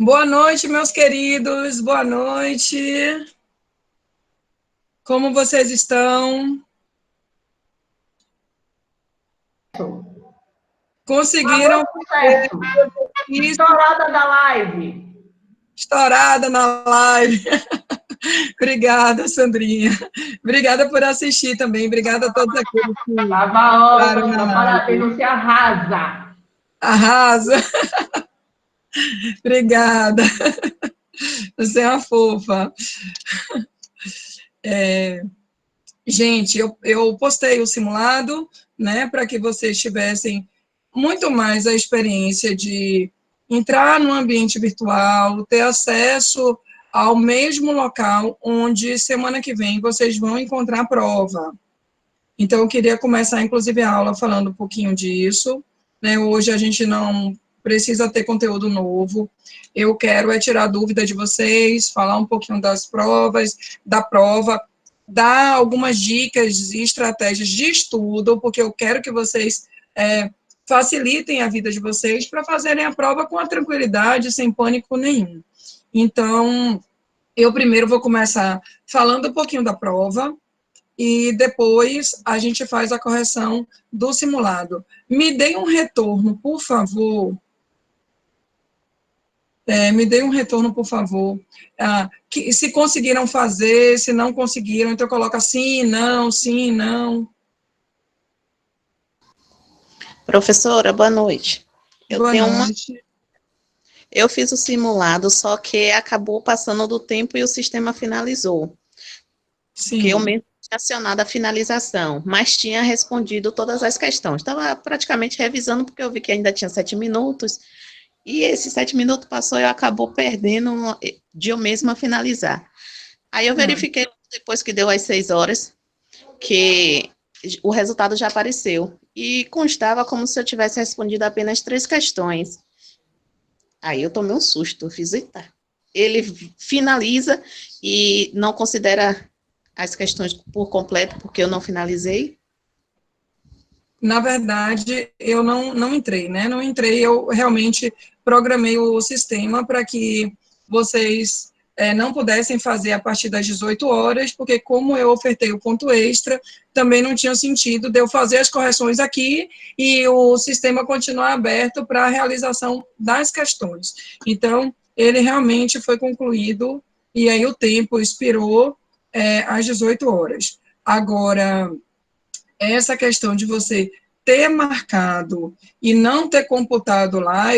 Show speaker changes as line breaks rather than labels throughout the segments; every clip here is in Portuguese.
Boa noite, meus queridos, boa noite. Como vocês estão? Conseguiram?
Certo. Estourada da live.
Estourada na live. Obrigada, Sandrinha. Obrigada por assistir também. Obrigada a todos aqueles que
Tava ótima, parabéns, você arrasa.
Arrasa. Obrigada. Você é uma fofa. Gente, eu postei o simulado, né, para que vocês tivessem muito mais a experiência de entrar no ambiente virtual, ter acesso ao mesmo local onde semana que vem vocês vão encontrar a prova. Então, eu queria começar, inclusive, a aula falando um pouquinho disso, né, hoje a gente não precisa ter conteúdo novo, eu quero é tirar dúvida de vocês, falar um pouquinho das provas, da prova, dar algumas dicas e estratégias de estudo, porque eu quero que vocês facilitem a vida de vocês para fazerem a prova com a tranquilidade, sem pânico nenhum. Então, eu primeiro vou começar falando um pouquinho da prova, e depois a gente faz a correção do simulado. Me dê um retorno, por favor. Me dê um retorno, por favor. Se conseguiram fazer, se não conseguiram, então coloca sim, não.
Professora, boa noite.
Boa noite.
Eu fiz o simulado, só que acabou passando do tempo e o sistema finalizou.
Sim.
Porque eu mesmo tinha acionado a finalização, mas tinha respondido todas as questões. Estava praticamente revisando, porque eu vi que ainda tinha 7 minutos, e esses 7 minutos passou e eu acabou perdendo de eu mesma finalizar. Aí eu verifiquei, depois que deu as 6 horas, que o resultado já apareceu, e constava como se eu tivesse respondido apenas 3 questões. Aí eu tomei um susto, eu fiz, eita. Ele finaliza e não considera as questões por completo, porque eu não finalizei?
Na verdade, eu não entrei, né? Não entrei, eu realmente programei o sistema para que vocês não pudessem fazer a partir das 18 horas, porque como eu ofertei o ponto extra, também não tinha sentido de eu fazer as correções aqui e o sistema continuar aberto para a realização das questões. Então, ele realmente foi concluído e aí o tempo expirou às 18 horas. Agora, essa questão de você ter marcado e não ter computado lá,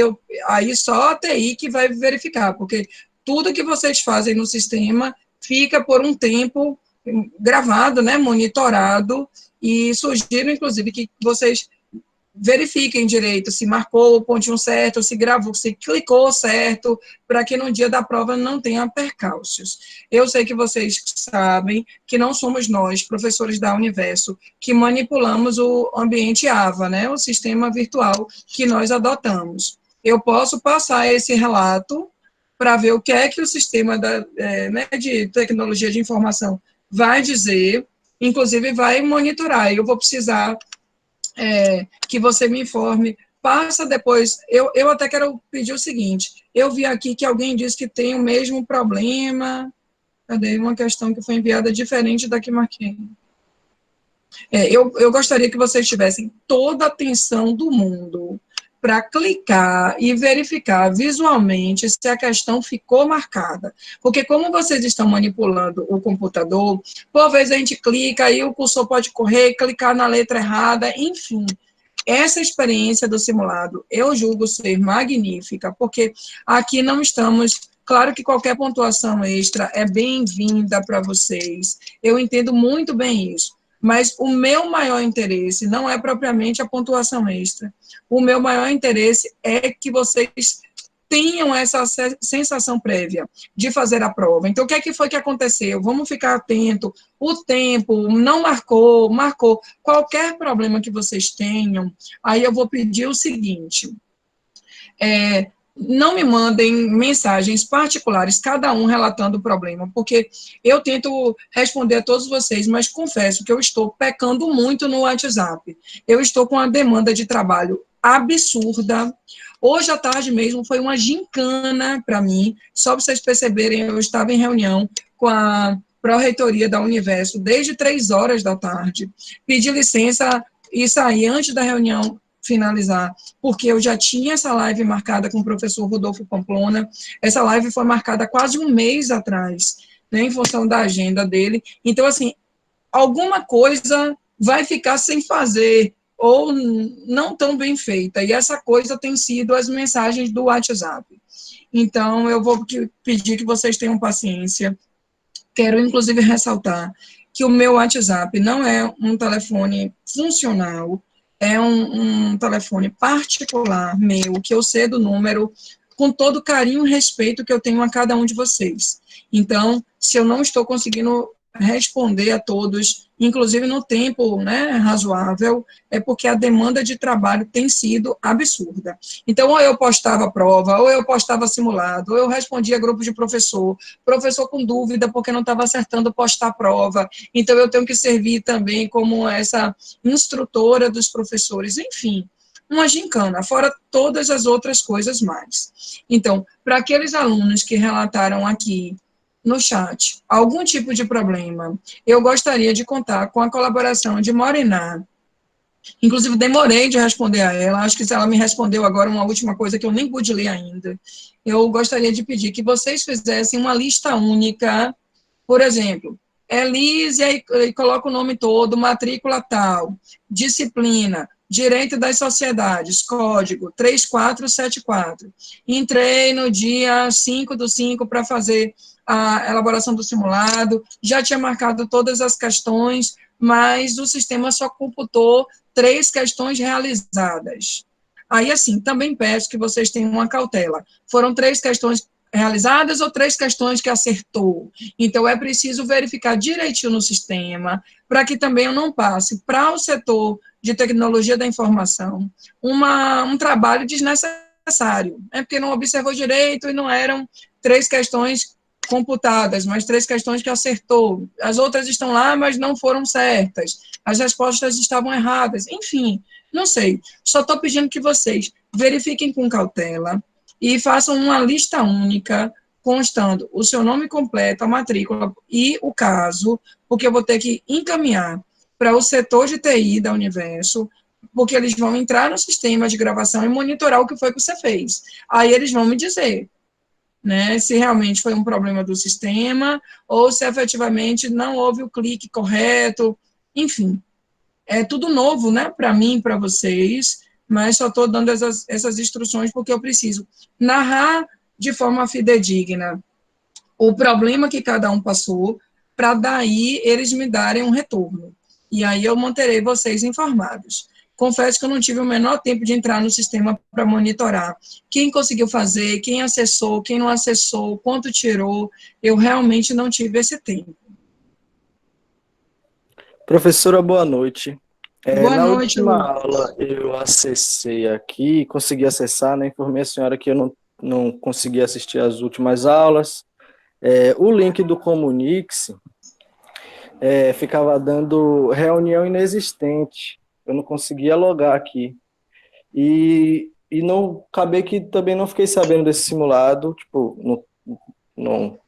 aí só a TI que vai verificar, porque tudo que vocês fazem no sistema fica por um tempo gravado, né, monitorado, e sugiro, inclusive, que vocês verifiquem direito se marcou o pontinho certo, se gravou, se clicou certo, para que no dia da prova não tenha percalços. Eu sei que vocês sabem que não somos nós, professores da Universo, que manipulamos o ambiente AVA, né, o sistema virtual que nós adotamos. Eu posso passar esse relato para ver o que é que o sistema de tecnologia de informação vai dizer, inclusive vai monitorar. Eu vou precisar que você me informe, passa depois, eu até quero pedir o seguinte, eu vi aqui que alguém disse que tem o mesmo problema, cadê uma questão que foi enviada diferente da que marquei. Eu gostaria que vocês tivessem toda a atenção do mundo para clicar e verificar visualmente se a questão ficou marcada. Porque como vocês estão manipulando o computador, por vezes a gente clica, aí o cursor pode correr, clicar na letra errada, enfim. Essa experiência do simulado, eu julgo ser magnífica, porque aqui não estamos... Claro que qualquer pontuação extra é bem-vinda para vocês. Eu entendo muito bem isso. Mas o meu maior interesse não é propriamente a pontuação extra. O meu maior interesse é que vocês tenham essa sensação prévia de fazer a prova. Então, o que é que foi que aconteceu? Vamos ficar atento. O tempo não marcou, marcou. Qualquer problema que vocês tenham, aí eu vou pedir o seguinte, não me mandem mensagens particulares, cada um relatando o problema, porque eu tento responder a todos vocês, mas confesso que eu estou pecando muito no WhatsApp. Eu estou com uma demanda de trabalho absurda, Hoje à tarde mesmo foi uma gincana para mim, só para vocês perceberem, eu estava em reunião com a pró-reitoria da Universo desde 3 horas da tarde, pedi licença e saí antes da reunião finalizar, porque eu já tinha essa live marcada com o professor Rodolfo Pamplona, essa live foi marcada quase um mês atrás, né, em função da agenda dele, então, assim, alguma coisa vai ficar sem fazer, ou não tão bem feita, e essa coisa tem sido as mensagens do WhatsApp. Então, eu vou pedir que vocês tenham paciência. Quero, inclusive, ressaltar que o meu WhatsApp não é um telefone funcional, é um telefone particular meu, que eu cedo o número com todo o carinho e respeito que eu tenho a cada um de vocês. Então, se eu não estou conseguindo responder a todos, inclusive no tempo, né, razoável, é porque a demanda de trabalho tem sido absurda. Então, ou eu postava prova, ou eu postava simulado, ou eu respondia grupo de professor com dúvida porque não estava acertando postar a prova, então eu tenho que servir também como essa instrutora dos professores, enfim, uma gincana, fora todas as outras coisas mais. Então, para aqueles alunos que relataram aqui no chat algum tipo de problema, eu gostaria de contar com a colaboração de Moriná. Inclusive, demorei de responder a ela, acho que se ela me respondeu agora uma última coisa que eu nem pude ler ainda. Eu gostaria de pedir que vocês fizessem uma lista única, por exemplo, Elise, e coloca o nome todo, matrícula tal, disciplina, Direito das Sociedades, código 3474. Entrei no dia 5/5 para fazer a elaboração do simulado, já tinha marcado todas as questões, mas o sistema só computou 3 questões realizadas. Aí, assim, também peço que vocês tenham uma cautela. Foram 3 questões realizadas ou 3 questões que acertou? Então, é preciso verificar direitinho no sistema, para que também eu não passe para o setor de tecnologia da informação um trabalho desnecessário, né? Porque não observou direito e não eram 3 questões computadas, mas 3 questões que acertou. As outras estão lá, mas não foram certas. As respostas estavam erradas. Enfim, não sei. Só estou pedindo que vocês verifiquem com cautela e façam uma lista única, constando o seu nome completo, a matrícula e o caso, porque eu vou ter que encaminhar para o setor de TI da Universo, porque eles vão entrar no sistema de gravação e monitorar o que foi que você fez. Aí eles vão me dizer, né, se realmente foi um problema do sistema, ou se efetivamente não houve o clique correto, enfim. É tudo novo, né, para mim e para vocês, mas só estou dando essas instruções porque eu preciso narrar de forma fidedigna o problema que cada um passou, para daí eles me darem um retorno. E aí eu manterei vocês informados. Confesso que eu não tive o menor tempo de entrar no sistema para monitorar quem conseguiu fazer, quem acessou, quem não acessou, quanto tirou. Eu realmente não tive esse tempo.
Professora, boa noite.
Boa
Na
noite,
última
Lu.
aula eu acessei aqui, consegui acessar, né? Informei a senhora que eu não consegui assistir às últimas aulas. O link do Comunix ficava dando reunião inexistente. Eu não conseguia logar aqui. E não acabei que também não fiquei sabendo desse simulado, tipo, não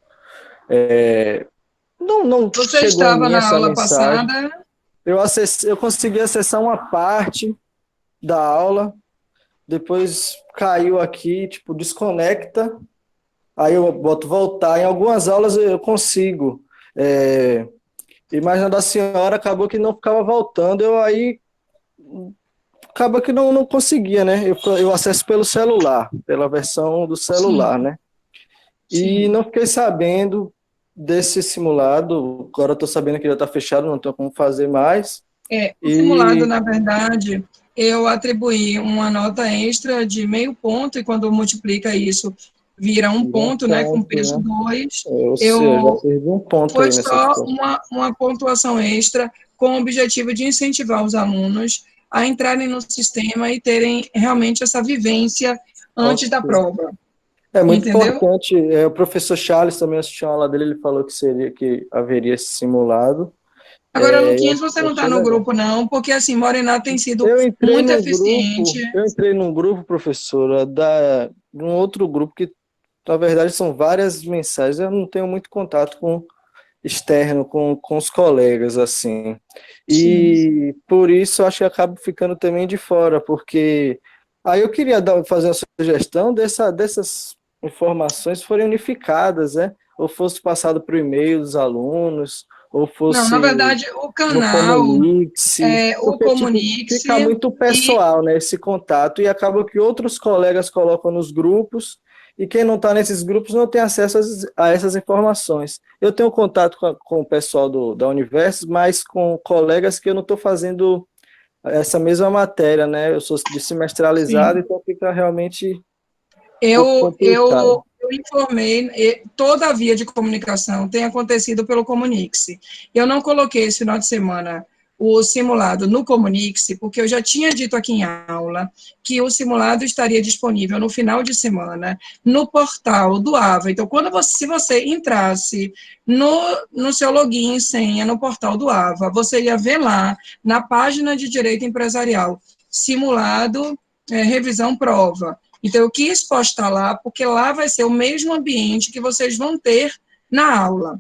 Você
chegou em
estava
mim
na
essa
aula
mensagem.
passada?
Eu consegui acessar uma parte da aula, depois caiu aqui, tipo, desconecta, aí eu boto voltar. Em algumas aulas eu consigo. Imaginando a senhora, acabou que não ficava voltando, acaba que não conseguia, né? Eu acesso pelo celular, pela versão do celular,
Sim,
né? E
sim.
não fiquei sabendo desse simulado, agora estou sabendo que já está fechado, não tenho como fazer mais.
O simulado,
E
na verdade, eu atribuí uma nota extra de meio ponto, e quando multiplica isso, vira um
um
ponto, né, com
ponto,
peso
né?
2.
Ou seja, já
Eu,
perdi um ponto
foi
aí nessa
só
situação.
uma pontuação extra com o objetivo de incentivar os alunos a entrarem no sistema e terem realmente essa vivência antes da prova,
É muito
entendeu?
importante. O professor Charles também assistiu a aula dele, ele falou que haveria esse simulado.
Agora,
Eu
Luquinhas, você não está
achei
no
legal.
grupo, não, porque assim, Morená tem sido
Eu entrei
muito
num
eficiente.
grupo, eu entrei num grupo, professora, de um outro grupo que, na verdade, são várias mensagens. Eu não tenho muito contato com externo, com os colegas, assim.
Sim.
E por isso eu acho que eu acabo ficando também de fora, porque aí eu queria fazer uma sugestão dessas informações forem unificadas, né? Ou fosse passado por e-mail dos alunos, ou
Não, na
fosse
verdade, o
no
canal,
Comunique-se,
o
porque, tipo, fica
Comunique-se
muito
e
pessoal, né, esse contato, e acaba que outros colegas colocam nos grupos, e quem não está nesses grupos não tem acesso a essas informações. Eu tenho contato com o pessoal da Universo, mas com colegas que eu não estou fazendo essa mesma matéria, né, eu sou de semestralizado,
sim,
então fica realmente um pouco
eu,
complicado.
eu, eu informei, toda a via de comunicação tem acontecido pelo Comunique-se. Eu não coloquei esse final de semana o simulado no Comunique-se, porque eu já tinha dito aqui em aula que o simulado estaria disponível no final de semana no portal do AVA. Então, se você entrasse no seu login e senha no portal do AVA, você ia ver lá, na página de Direito Empresarial, simulado, revisão prova. Então, eu quis postar lá, porque lá vai ser o mesmo ambiente que vocês vão ter na aula.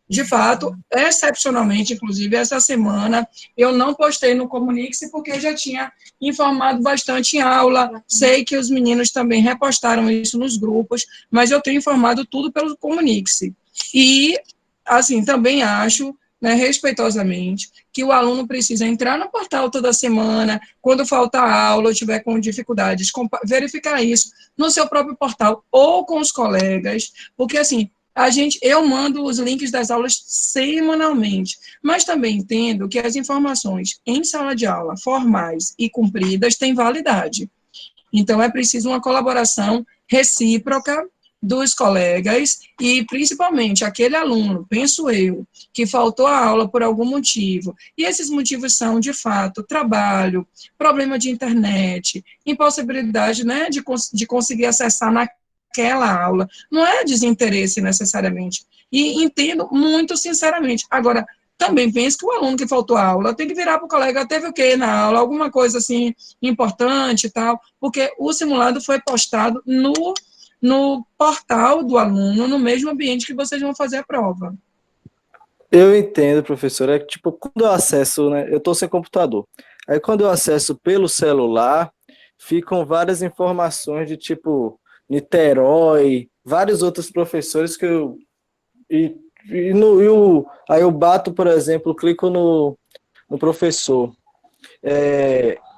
De fato, excepcionalmente, inclusive, essa semana, eu não postei no Comunique-se, porque eu já tinha informado bastante em aula, sei que os meninos também repostaram isso nos grupos, mas eu tenho informado tudo pelo Comunique-se. E, assim, também acho, né, respeitosamente, que o aluno precisa entrar no portal toda semana, quando faltar aula ou tiver com dificuldades, verificar isso no seu próprio portal ou com os colegas, porque, assim, eu mando os links das aulas semanalmente, mas também entendo que as informações em sala de aula, formais e cumpridas, têm validade. Então, é preciso uma colaboração recíproca dos colegas e, principalmente, aquele aluno, penso eu, que faltou a aula por algum motivo, e esses motivos são, de fato, trabalho, problema de internet, impossibilidade, né, de conseguir acessar naquela aula, não é desinteresse necessariamente, e entendo muito sinceramente. Agora, também penso que o aluno que faltou a aula tem que virar para o colega, teve o quê na aula, alguma coisa assim importante e tal, porque o simulado foi postado no portal do aluno, no mesmo ambiente que vocês vão fazer a prova.
Eu entendo, professor. É que, tipo, quando eu acesso, né? Eu estou sem computador. Aí, quando eu acesso pelo celular, ficam várias informações de tipo Niterói, vários outros professores que eu. E, aí eu bato, por exemplo, clico no professor.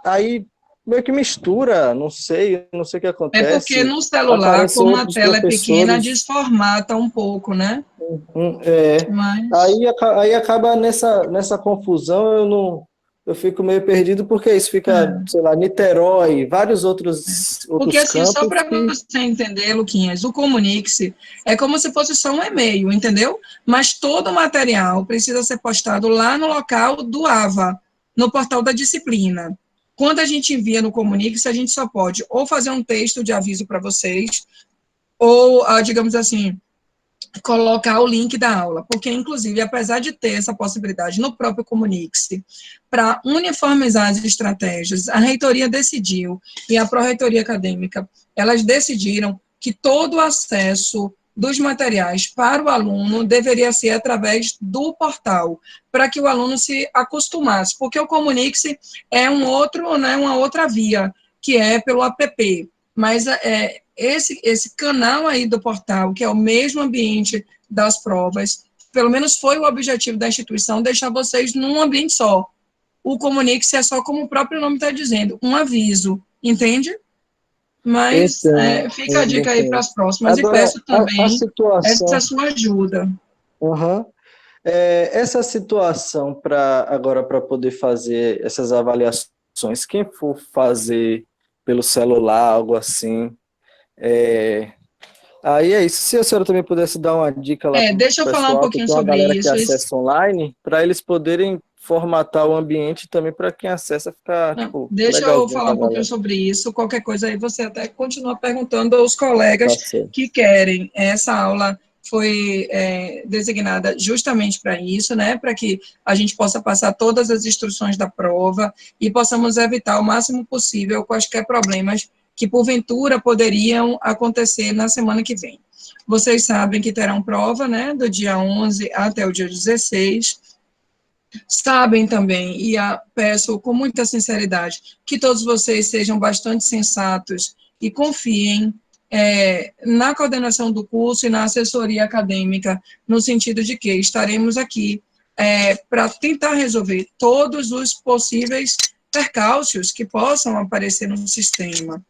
Aí meio que mistura, não sei o que
É porque
acontece.
no celular,
Aparecem
como a
outros
tela é pequena,
professores.
desformata um pouco, né?
É.
Mas,
Aí acaba nessa confusão, eu fico meio perdido, porque isso fica,
é.
sei lá, Niterói, vários
Porque,
outros
assim, só
campos
para
que.
você entender, Luquinhas, o Comunique-se é como se fosse só um e-mail, entendeu? Mas todo o material precisa ser postado lá no local do AVA, no portal da disciplina. Quando a gente envia no Comunique-se, a gente só pode ou fazer um texto de aviso para vocês, ou, digamos assim, colocar o link da aula, porque, inclusive, apesar de ter essa possibilidade no próprio Comunique-se, para uniformizar as estratégias, a reitoria decidiu, e a pró-reitoria acadêmica, elas decidiram que todo o acesso dos materiais para o aluno deveria ser através do portal, para que o aluno se acostumasse, porque o Comunique-se é uma outra via, que é pelo app, mas esse canal aí do portal, que é o mesmo ambiente das provas, pelo menos foi o objetivo da instituição, deixar vocês num ambiente só. O Comunique-se é só, como o próprio nome está dizendo, um aviso, entende? Mas fica a dica aí para
Entendo.
as próximas e
Agora,
peço
a
também essa
situação.
sua ajuda.
Uhum. Essa situação para poder fazer essas avaliações, quem for fazer pelo celular, algo assim, é, aí é isso. Se a senhora também pudesse dar uma dica lá para o
Deixa eu falar um
pessoal, que
pouquinho
tem uma
sobre
galera que
isso.
acessa online, para eles poderem formatar o ambiente também para quem acessa ficar,
Não,
tipo,
deixa eu
legalzinho
falar
para a
um pouquinho
galera.
sobre isso. Qualquer coisa aí você até continua perguntando aos colegas
Tá certo.
que querem essa aula foi designada justamente para isso, né, para que a gente possa passar todas as instruções da prova e possamos evitar o máximo possível quaisquer problemas que, porventura, poderiam acontecer na semana que vem. Vocês sabem que terão prova, né, do dia 11 até o dia 16, sabem também, e peço com muita sinceridade, que todos vocês sejam bastante sensatos e confiem na coordenação do curso e na assessoria acadêmica, no sentido de que estaremos aqui para tentar resolver todos os possíveis percalços que possam aparecer no sistema.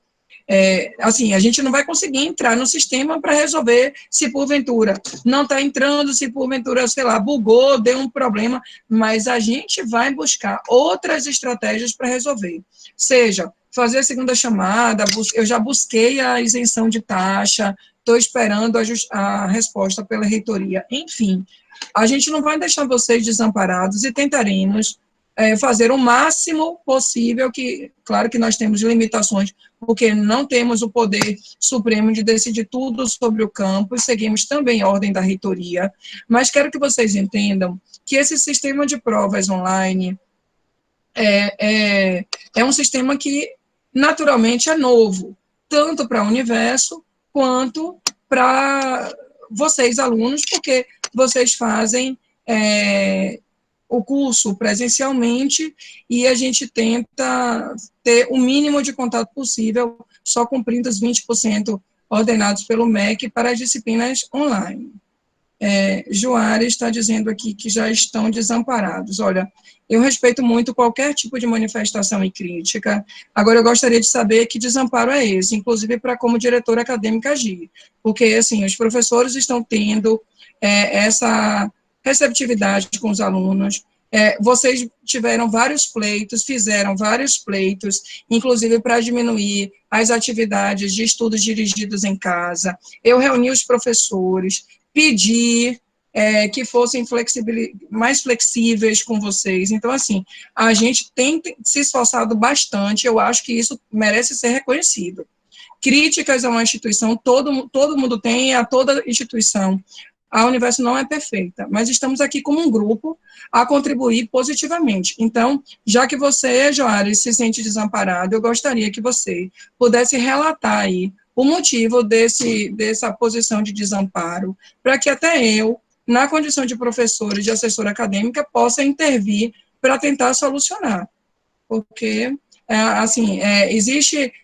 Assim, a gente não vai conseguir entrar no sistema para resolver se porventura não está entrando, se porventura, sei lá, bugou, deu um problema, mas a gente vai buscar outras estratégias para resolver. Seja fazer a segunda chamada, eu já busquei a isenção de taxa, estou esperando a resposta pela reitoria, enfim, a gente não vai deixar vocês desamparados e tentaremos fazer o máximo possível, que, claro que nós temos limitações, porque não temos o poder supremo de decidir tudo sobre o campus, seguimos também a ordem da reitoria, mas quero que vocês entendam que esse sistema de provas online é um sistema que, naturalmente, é novo, tanto para o universo, quanto para vocês, alunos, porque vocês fazem o curso presencialmente e a gente tenta ter o mínimo de contato possível, só cumprindo os 20% ordenados pelo MEC para as disciplinas online. Joara está dizendo aqui que já estão desamparados. Olha, eu respeito muito qualquer tipo de manifestação e crítica, agora eu gostaria de saber que desamparo é esse, inclusive para como diretora acadêmica agir, porque, assim, os professores estão tendo essa receptividade com os alunos, vocês tiveram vários pleitos, fizeram vários pleitos, inclusive para diminuir as atividades de estudos dirigidos em casa, eu reuni os professores, pedi que fossem mais flexíveis com vocês, então, assim, a gente tem se esforçado bastante, eu acho que isso merece ser reconhecido. Críticas a uma instituição, todo mundo tem, a toda instituição, a Universo não é perfeita, mas estamos aqui como um grupo a contribuir positivamente. Então, já que você, Joares, se sente desamparado, eu gostaria que você pudesse relatar aí o motivo dessa posição de desamparo, para que até eu, na condição de professora e de assessora acadêmica, possa intervir para tentar solucionar. Porque, assim,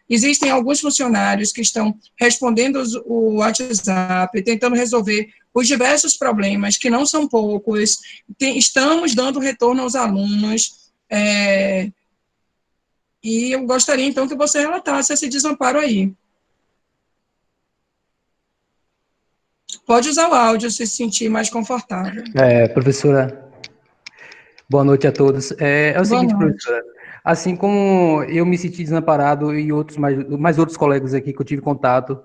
existem alguns funcionários que estão respondendo o WhatsApp, tentando resolver os diversos problemas, que não são poucos, estamos dando retorno aos alunos, e eu gostaria, então, que você relatasse esse desamparo aí. Pode usar o áudio, se sentir mais confortável.
Professora, boa noite a todos. É o seguinte, professora, assim como eu me senti desamparado e mais outros colegas aqui que eu tive contato,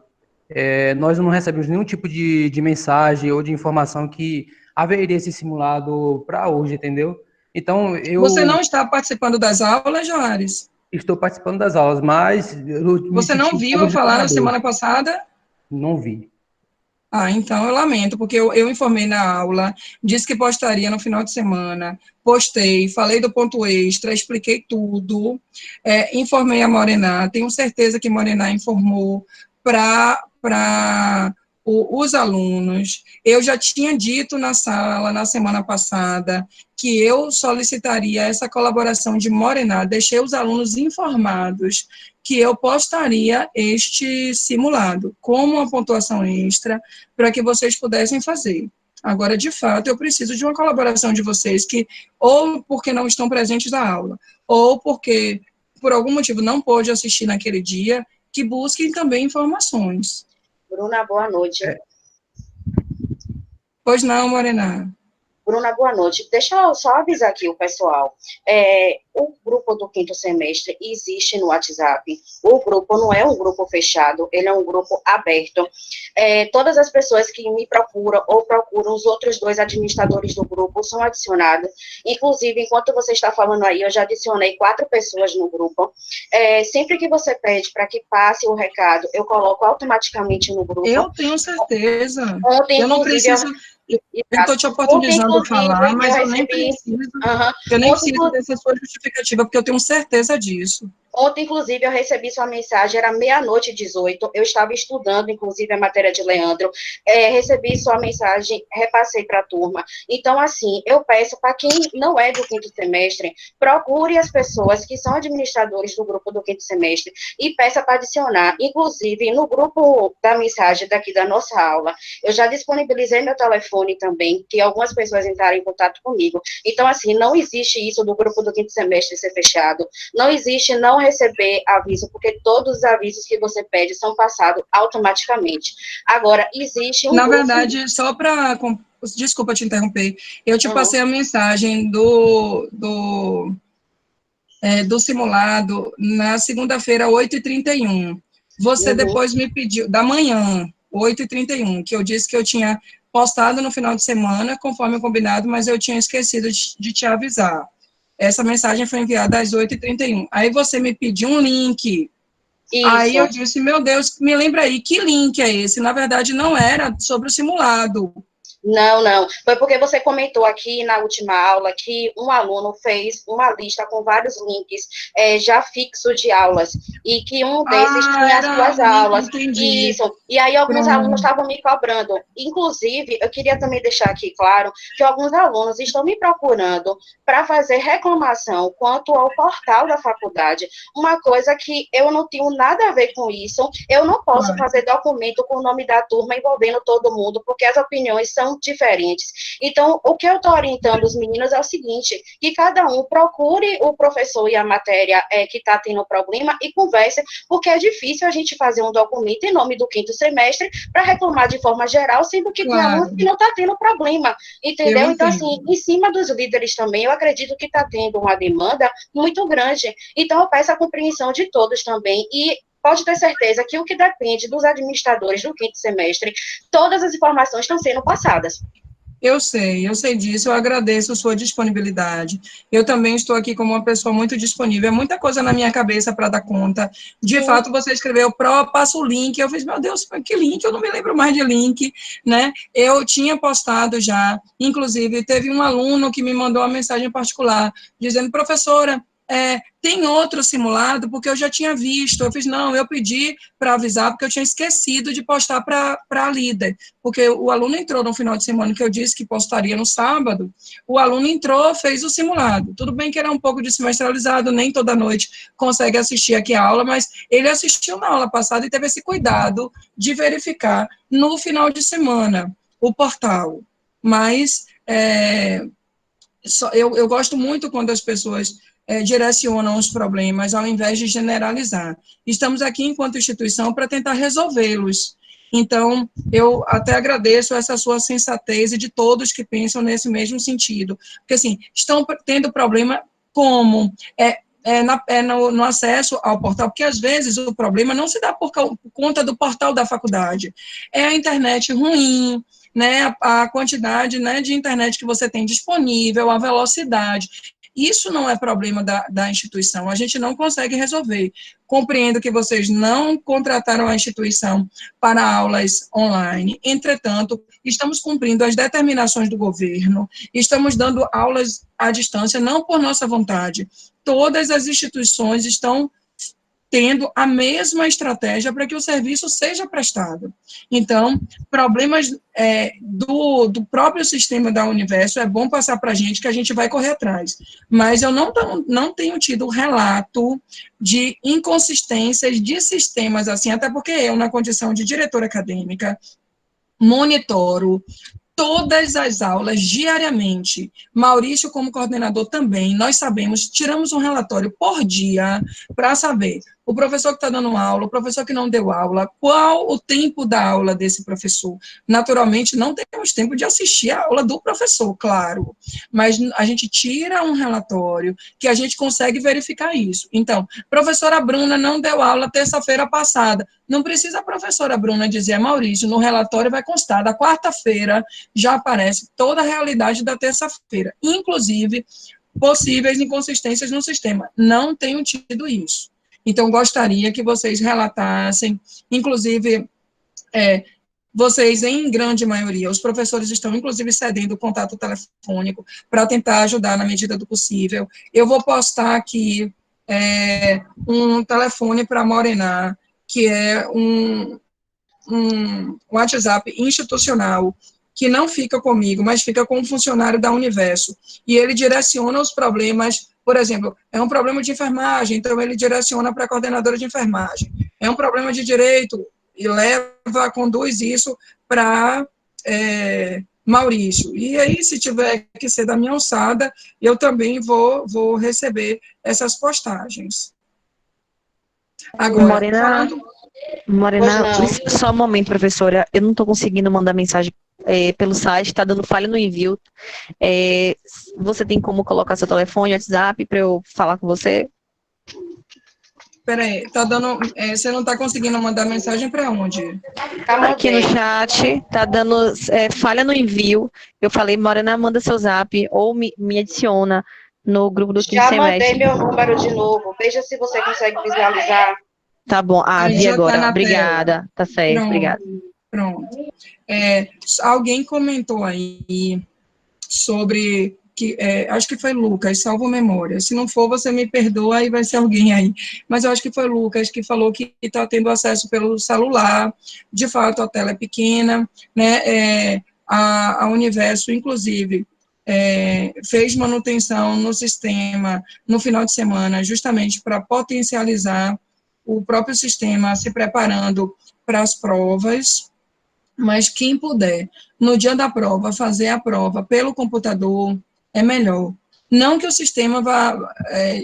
nós não recebemos nenhum tipo de mensagem ou de informação que haveria esse simulado para hoje, entendeu? Então,
Você não está participando das aulas, Joares?
Estou participando das aulas, mas
você não viu eu falar na semana passada?
Não vi.
Então eu lamento, porque eu informei na aula, disse que postaria no final de semana, postei, falei do ponto extra, expliquei tudo, informei a Morená, tenho certeza que Morená informou para os alunos. Eu já tinha dito na sala, na semana passada, que eu solicitaria essa colaboração de Morená, deixei os alunos informados que eu postaria este simulado como uma pontuação extra para que vocês pudessem fazer. Agora, de fato, eu preciso de uma colaboração de vocês que, ou porque não estão presentes na aula, ou porque, por algum motivo, não pôde assistir naquele dia, que busquem também informações.
Bruna, boa noite.
Pois não, Morená.
Bruna, boa noite. Deixa eu só avisar aqui o pessoal. o grupo do quinto semestre existe no WhatsApp. O grupo não é um grupo fechado, ele é um grupo aberto. Todas as pessoas que me procuram ou procuram os outros 2 administradores do grupo são adicionados. Inclusive, enquanto você está falando aí, eu já adicionei 4 pessoas no grupo. Sempre que você pede para que passe o recado, eu coloco automaticamente no grupo.
Eu tenho certeza.
Ontem,
Eu não preciso. Eu estou te oportunizando de falar, mas eu nem preciso. Eu nem preciso dessa sua justificativa, porque eu tenho certeza disso.
Ontem, inclusive, eu recebi sua mensagem, era 00:18, eu estava estudando, inclusive, a matéria de Leandro, recebi sua mensagem, repassei para a turma. Então, assim, eu peço para quem não é do quinto semestre, procure as pessoas que são administradores do grupo do quinto semestre e peça para adicionar. Inclusive, no grupo da mensagem daqui da nossa aula, eu já disponibilizei meu telefone também, que algumas pessoas entraram em contato comigo. Então, assim, não existe isso do grupo do quinto semestre ser fechado, não existe não receber aviso, porque todos os avisos que você pede são passados automaticamente. Agora, existe um...
Na verdade, só para... Desculpa te interromper. Eu te passei a mensagem do simulado na segunda-feira, 8h31. Você depois me pediu, da manhã, 8h31, que eu disse que eu tinha postado no final de semana, conforme o combinado, mas eu tinha esquecido de te avisar. Essa mensagem foi enviada às 8h31. Aí você me pediu um link. Isso. Aí eu disse, meu Deus, me lembra aí, que link é esse? Na verdade, não era sobre o simulado.
Não. Foi porque você comentou aqui na última aula que um aluno fez uma lista com vários links já fixos de aulas e que um desses tinha as suas aulas.
Entendi.
Isso. E aí alguns alunos estavam me cobrando. Inclusive, eu queria também deixar aqui claro que alguns alunos estão me procurando para fazer reclamação quanto ao portal da faculdade. Uma coisa que eu não tenho nada a ver com isso. Eu não posso fazer documento com o nome da turma envolvendo todo mundo, porque as opiniões são diferentes. Então, o que eu estou orientando os meninos é o seguinte, que cada um procure o professor e a matéria que está tendo problema e converse, porque é difícil a gente fazer um documento em nome do quinto semestre para reclamar de forma geral, sendo que tem aluno que não está tendo problema, entendeu? Então, assim, em cima dos líderes também, eu acredito que está tendo uma demanda muito grande. Então, eu peço a compreensão de todos também e pode ter certeza que o que depende dos administradores do quinto semestre, todas as informações estão sendo passadas.
Eu sei disso, eu agradeço a sua disponibilidade. Eu também estou aqui como uma pessoa muito disponível, é muita coisa na minha cabeça para dar conta. De fato, você escreveu, passa o link, eu fiz, meu Deus, que link? Eu não me lembro mais de link, né? Eu tinha postado já, inclusive, teve um aluno que me mandou uma mensagem particular, dizendo, professora, tem outro simulado, porque eu já tinha visto. Eu fiz, não, eu pedi para avisar, porque eu tinha esquecido de postar para a líder, porque o aluno entrou no final de semana, que eu disse que postaria no sábado, o aluno entrou, fez o simulado. Tudo bem que era um pouco dessemestralizado, nem toda noite consegue assistir aqui a aula, mas ele assistiu na aula passada e teve esse cuidado de verificar no final de semana o portal. Mas eu gosto muito quando as pessoas direcionam os problemas ao invés de generalizar. Estamos aqui, enquanto instituição, para tentar resolvê-los. Então, eu até agradeço essa sua sensatez e de todos que pensam nesse mesmo sentido. Porque, assim, estão tendo problema como no acesso ao portal, porque, às vezes, o problema não se dá por conta do portal da faculdade. É a internet ruim, né, a quantidade, né, de internet que você tem disponível, a velocidade. Isso não é problema da instituição, a gente não consegue resolver. Compreendo que vocês não contrataram a instituição para aulas online, entretanto, estamos cumprindo as determinações do governo, estamos dando aulas à distância, não por nossa vontade. Todas as instituições estão tendo a mesma estratégia para que o serviço seja prestado. Então, problemas do próprio sistema da Universo é bom passar para a gente, que a gente vai correr atrás. Mas eu não tenho tido relato de inconsistências de sistemas assim, até porque eu, na condição de diretora acadêmica, monitoro todas as aulas diariamente. Maurício, como coordenador, também, nós sabemos, tiramos um relatório por dia para saber o professor que está dando aula, o professor que não deu aula, qual o tempo da aula desse professor. Naturalmente, não temos tempo de assistir a aula do professor, claro, mas a gente tira um relatório que a gente consegue verificar isso. Então, professora Bruna não deu aula terça-feira passada. Não precisa a professora Bruna dizer, Maurício, no relatório vai constar, da quarta-feira já aparece toda a realidade da terça-feira, inclusive possíveis inconsistências no sistema. Não tenho tido isso. Então, gostaria que vocês relatassem, inclusive, vocês, em grande maioria, os professores estão, inclusive, cedendo o contato telefônico para tentar ajudar na medida do possível. Eu vou postar aqui um telefone para Morená, que é um WhatsApp institucional, que não fica comigo, mas fica com um funcionário da Universo, e ele direciona os problemas, por exemplo, é um problema de enfermagem, então ele direciona para a coordenadora de enfermagem, é um problema de direito, e conduz isso para Maurício, e aí, se tiver que ser da minha alçada, eu também vou receber essas postagens. Agora,
Morena, só um momento, professora. Eu não estou conseguindo mandar mensagem pelo site, está dando falha no envio. Você tem como colocar seu telefone, WhatsApp, para eu falar com você?
Peraí, você não está conseguindo mandar mensagem para onde?
Aqui no chat, tá dando falha no envio. Eu falei, Morena, manda seu zap ou me adiciona no grupo do quinto semestre.
Já mandei meu número de novo. Veja se você consegue visualizar.
Tá bom. Vi agora.
Tá
obrigada.
Tela.
Tá certo,
Pronto,
obrigada.
Pronto. Alguém comentou aí sobre que acho que foi Lucas, salvo memória. Se não for, você me perdoa, aí vai ser alguém aí. Mas eu acho que foi Lucas que falou que está tendo acesso pelo celular. De fato, a tela é pequena, né? A Universo, inclusive, fez manutenção no sistema no final de semana, justamente para potencializar o próprio sistema, se preparando para as provas. Mas quem puder, no dia da prova, fazer a prova pelo computador, é melhor. Não que o sistema vá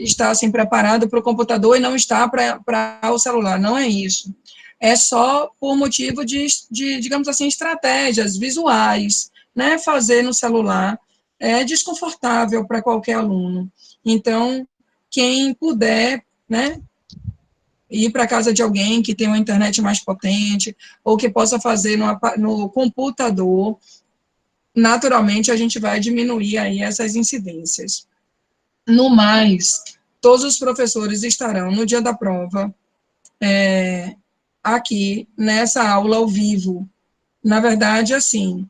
estar assim, preparado para o computador e não está para o celular, não é isso. É só por motivo de, digamos assim, estratégias visuais, né? Fazer no celular é desconfortável para qualquer aluno. Então, quem puder, né, ir para a casa de alguém que tem uma internet mais potente, ou que possa fazer no computador, naturalmente a gente vai diminuir aí essas incidências. No mais, todos os professores estarão no dia da prova, aqui, nessa aula ao vivo. Na verdade, assim,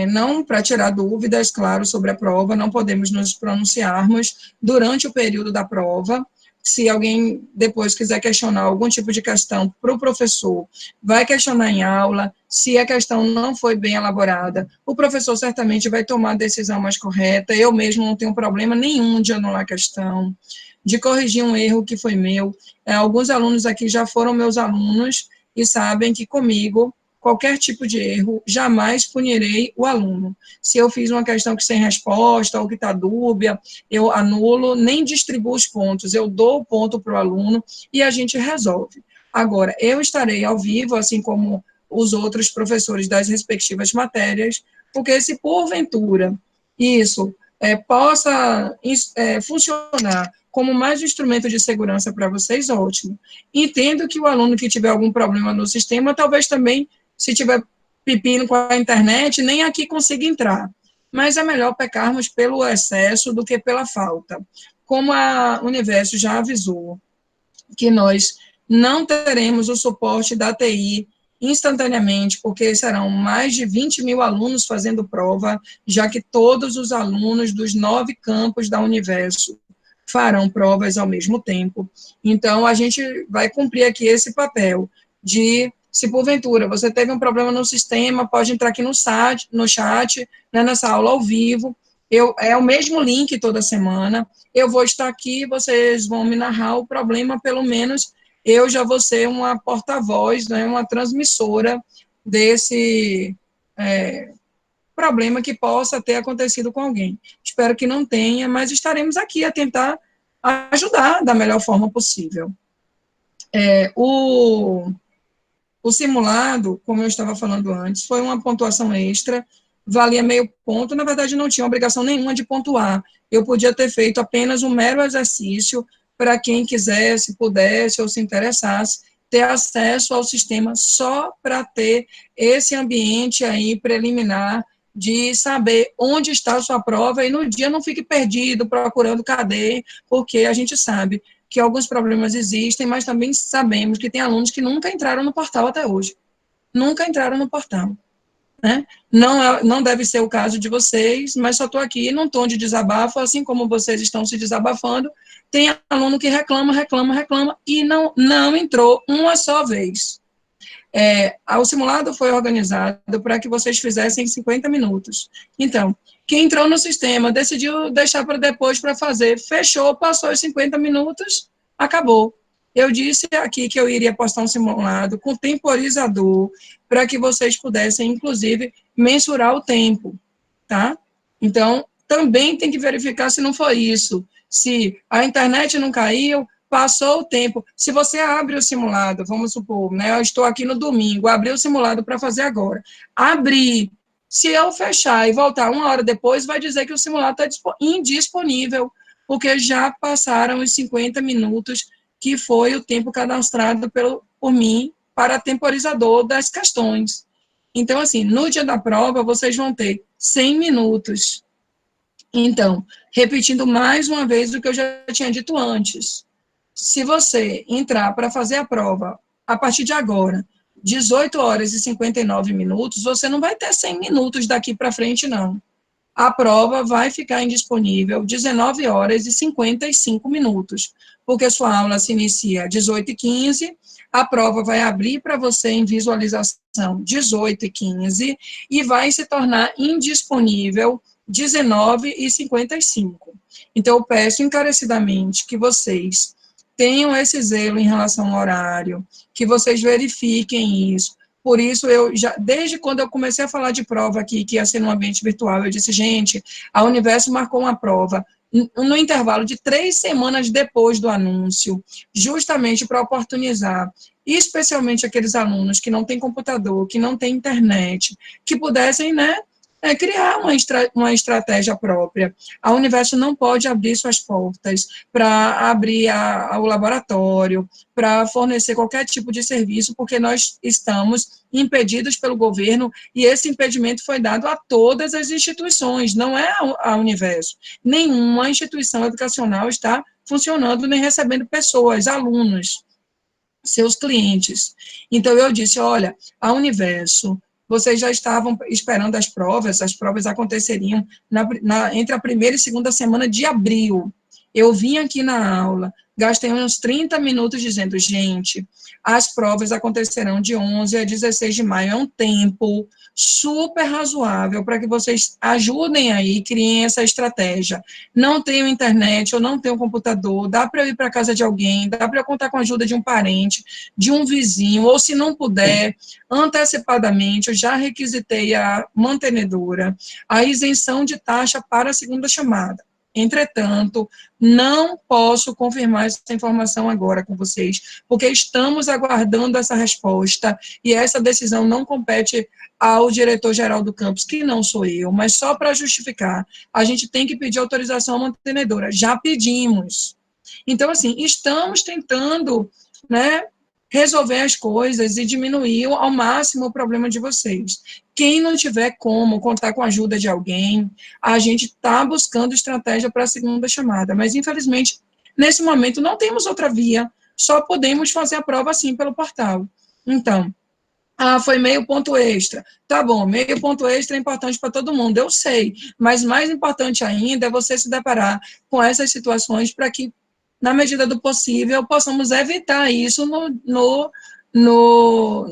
não para tirar dúvidas, claro, sobre a prova, não podemos nos pronunciarmos durante o período da prova. Se alguém depois quiser questionar algum tipo de questão para o professor, vai questionar em aula. Se a questão não foi bem elaborada, o professor certamente vai tomar a decisão mais correta. Eu mesmo não tenho problema nenhum de anular a questão, de corrigir um erro que foi meu. Alguns alunos aqui já foram meus alunos e sabem que comigo, qualquer tipo de erro, jamais punirei o aluno. Se eu fiz uma questão que sem resposta, ou que está dúbia, eu anulo, nem distribuo os pontos, eu dou o ponto para o aluno e a gente resolve. Agora, eu estarei ao vivo, assim como os outros professores das respectivas matérias, porque se porventura isso possa funcionar como mais um instrumento de segurança para vocês, ótimo. Entendo que o aluno que tiver algum problema no sistema, talvez também, se tiver pepino com a internet, nem aqui consiga entrar. Mas é melhor pecarmos pelo excesso do que pela falta. Como a Universo já avisou que nós não teremos o suporte da TI instantaneamente, porque serão mais de 20 mil alunos fazendo prova, já que todos os alunos dos 9 campos da Universo farão provas ao mesmo tempo. Então, a gente vai cumprir aqui esse papel de, se porventura você teve um problema no sistema, pode entrar aqui no chat, né, nessa aula ao vivo. É o mesmo link toda semana. Eu vou estar aqui, vocês vão me narrar o problema, pelo menos eu já vou ser uma porta-voz, né, uma transmissora desse problema que possa ter acontecido com alguém. Espero que não tenha, mas estaremos aqui a tentar ajudar da melhor forma possível. O simulado, como eu estava falando antes, foi uma pontuação extra, valia meio ponto, na verdade não tinha obrigação nenhuma de pontuar, eu podia ter feito apenas um mero exercício para quem quisesse, pudesse ou se interessasse, ter acesso ao sistema só para ter esse ambiente aí preliminar de saber onde está a sua prova e no dia não fique perdido procurando cadê, porque a gente sabe que alguns problemas existem, mas também sabemos que tem alunos que nunca entraram no portal até hoje. Nunca entraram no portal. Né? Não deve ser o caso de vocês, mas só estou aqui num tom de desabafo, assim como vocês estão se desabafando. Tem aluno que reclama e não entrou uma só vez. O simulado foi organizado para que vocês fizessem 50 minutos. Então, quem entrou no sistema, decidiu deixar para depois para fazer, fechou, passou os 50 minutos, acabou. Eu disse aqui que eu iria postar um simulado com temporizador, para que vocês pudessem, inclusive, mensurar o tempo, tá? Então, também tem que verificar se não foi isso. Se a internet não caiu, passou o tempo. Se você abre o simulado, vamos supor, né, eu estou aqui no domingo, abri o simulado para fazer agora. Abri. Se eu fechar e voltar uma hora depois, vai dizer que o simulado está indisponível, porque já passaram os 50 minutos, que foi o tempo cadastrado por mim para temporizador das questões. Então, assim, no dia da prova, vocês vão ter 100 minutos. Então, repetindo mais uma vez o que eu já tinha dito antes, se você entrar para fazer a prova, a partir de agora, 18 horas e 59 minutos, você não vai ter 100 minutos daqui para frente, não. A prova vai ficar indisponível 19 horas e 55 minutos, porque sua aula se inicia às 18h15, a prova vai abrir para você em visualização 18h15 e vai se tornar indisponível 19h55. Então, eu peço encarecidamente que vocês tenham esse zelo em relação ao horário, que vocês verifiquem isso. Por isso, desde quando eu comecei a falar de prova aqui, que ia ser no ambiente virtual, eu disse, gente, a Universo marcou uma prova no intervalo de 3 semanas depois do anúncio, justamente para oportunizar, especialmente aqueles alunos que não têm computador, que não têm internet, que pudessem, né, criar uma estratégia própria. A Universo não pode abrir suas portas para abrir o laboratório, para fornecer qualquer tipo de serviço, porque nós estamos impedidos pelo governo, e esse impedimento foi dado a todas as instituições, não é a Universo. Nenhuma instituição educacional está funcionando nem recebendo pessoas, alunos, seus clientes. Então, eu disse, olha, a Universo, vocês já estavam esperando as provas aconteceriam entre a primeira e segunda semana de abril. Eu vim aqui na aula, gastei uns 30 minutos dizendo, gente, as provas acontecerão de 11 a 16 de maio, é um tempo super razoável para que vocês ajudem aí, criem essa estratégia. Não tenho internet, eu não tenho computador, dá para eu ir para a casa de alguém, dá para eu contar com a ajuda de um parente, de um vizinho, ou se não puder, antecipadamente, eu já requisitei a mantenedora, a isenção de taxa para a segunda chamada. Entretanto, não posso confirmar essa informação agora com vocês, porque estamos aguardando essa resposta, e essa decisão não compete ao diretor-geral do campus, que não sou eu, mas só para justificar, a gente tem que pedir autorização à mantenedora, já pedimos. Então, assim, estamos tentando, né, resolver as coisas e diminuir ao máximo o problema de vocês. Quem não tiver como contar com a ajuda de alguém, a gente está buscando estratégia para a segunda chamada, mas, infelizmente, nesse momento, não temos outra via, só podemos fazer a prova assim pelo portal. Então, foi meio ponto extra. Tá bom, meio ponto extra é importante para todo mundo, eu sei, mas mais importante ainda é você se deparar com essas situações para que, na medida do possível, possamos evitar isso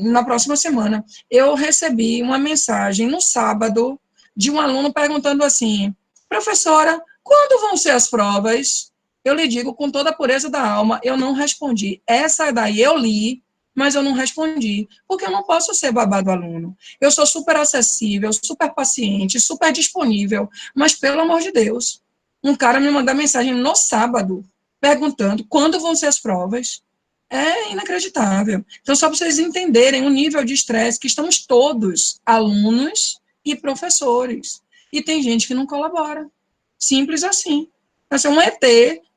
na próxima semana. Eu recebi uma mensagem no sábado de um aluno perguntando assim, professora, quando vão ser as provas? Eu lhe digo com toda a pureza da alma, eu não respondi. Essa daí eu li, mas eu não respondi, porque eu não posso ser babá do aluno. Eu sou super acessível, super paciente, super disponível, mas, pelo amor de Deus, um cara me mandar mensagem no sábado, perguntando quando vão ser as provas. É inacreditável. Então, só para vocês entenderem o nível de estresse que estamos todos, alunos e professores. E tem gente que não colabora. Simples assim. Vai ser um ET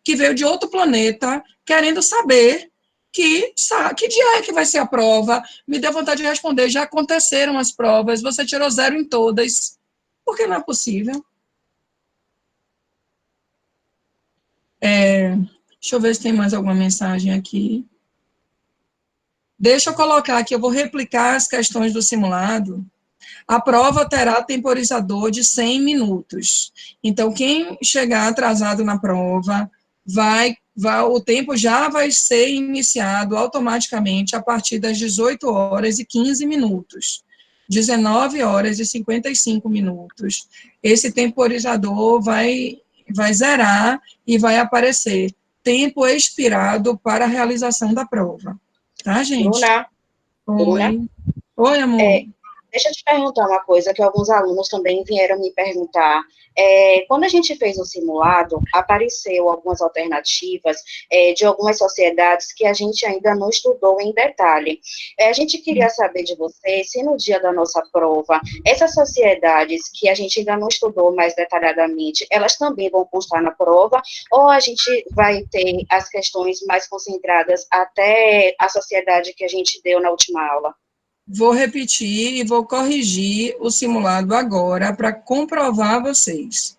que veio de outro planeta querendo saber que dia é que vai ser a prova. Me deu vontade de responder, já aconteceram as provas, você tirou 0 em todas. Por que não é possível? Deixa eu ver se tem mais alguma mensagem aqui. Deixa eu colocar aqui, eu vou replicar as questões do simulado. A prova terá temporizador de 100 minutos. Então, quem chegar atrasado na prova, o tempo já vai ser iniciado automaticamente a partir das 18 horas e 15 minutos. 19 horas e 55 minutos. Esse temporizador vai zerar e vai aparecer tempo expirado para a realização da prova. Tá, gente?
Bruna?
Oi, amor.
Deixa eu te perguntar uma coisa que alguns alunos também vieram me perguntar. Quando a gente fez o simulado, apareceu algumas alternativas de algumas sociedades que a gente ainda não estudou em detalhe. A gente queria saber de você se no dia da nossa prova, essas sociedades que a gente ainda não estudou mais detalhadamente, elas também vão constar na prova, ou a gente vai ter as questões mais concentradas até a sociedade que a gente deu na última aula?
Vou repetir e vou corrigir o simulado agora para comprovar a vocês.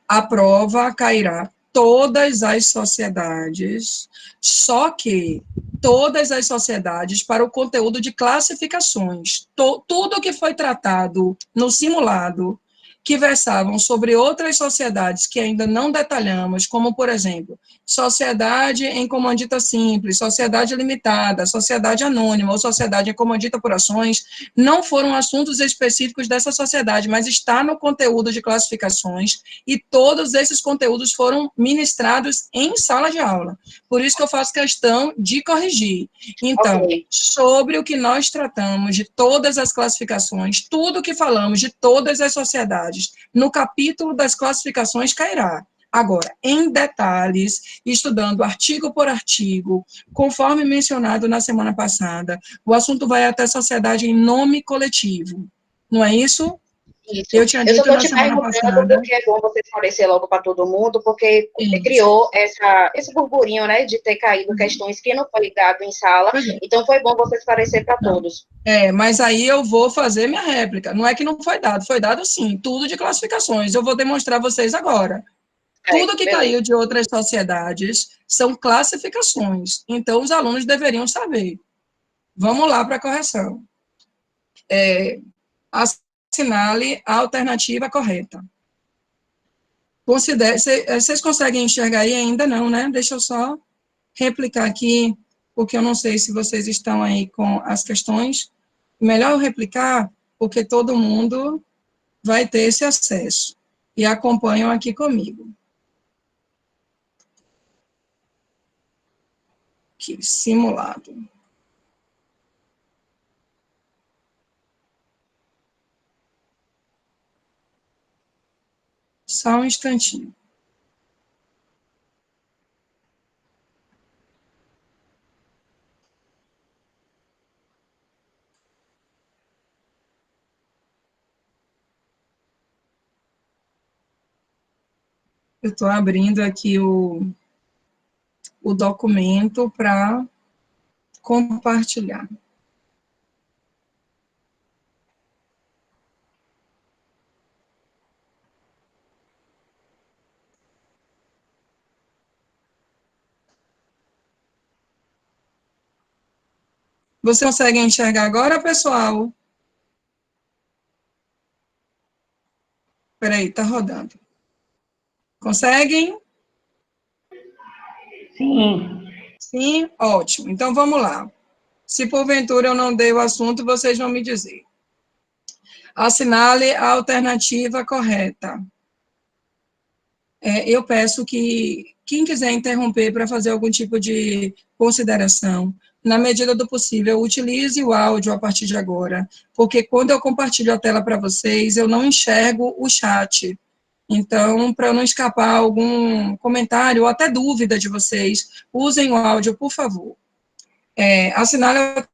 A prova cairá todas as sociedades, só que todas as sociedades para o conteúdo de classificações. Tudo que foi tratado no simulado, que versavam sobre outras sociedades que ainda não detalhamos, como, por exemplo, sociedade em comandita simples, sociedade limitada, sociedade anônima ou sociedade em comandita por ações, não foram assuntos específicos dessa sociedade, mas está no conteúdo de classificações e todos esses conteúdos foram ministrados em sala de aula. Por isso que eu faço questão de corrigir. Então, sobre o que nós tratamos de todas as classificações, tudo que falamos de todas as sociedades, no capítulo das classificações cairá. Agora, em detalhes, estudando artigo por artigo, conforme mencionado na semana passada, o assunto vai até sociedade em nome coletivo. Não é isso?
Isso.
Eu tinha dito na semana passada.
Porque é bom você esclarecer logo para todo mundo, porque criou esse burburinho, né, de ter caído questões que não foi dado em sala, então foi bom você esclarecer para todos.
Mas aí eu vou fazer minha réplica. Não é que não foi dado sim, tudo de classificações. Eu vou demonstrar a vocês agora. Tudo que caiu de outras sociedades são classificações. Então, os alunos deveriam saber. Vamos lá para a correção. Assinale a alternativa correta. Vocês conseguem enxergar aí? Ainda não, né? Deixa eu só replicar aqui, porque eu não sei se vocês estão aí com as questões. Melhor eu replicar, porque todo mundo vai ter esse acesso. E acompanham aqui comigo. Aqui, simulado. Só um instantinho. Eu estou abrindo aqui o documento para compartilhar. Você consegue enxergar agora, pessoal? Espera aí, está rodando. Conseguem?
Sim.
Sim? Ótimo. Então, vamos lá. Se porventura eu não dei o assunto, vocês vão me dizer. Assinale a alternativa correta. Eu peço que quem quiser interromper para fazer algum tipo de consideração, na medida do possível, utilize o áudio a partir de agora, porque quando eu compartilho a tela para vocês, eu não enxergo o chat. Então, para não escapar algum comentário ou até dúvida de vocês, usem o áudio, por favor. assinale a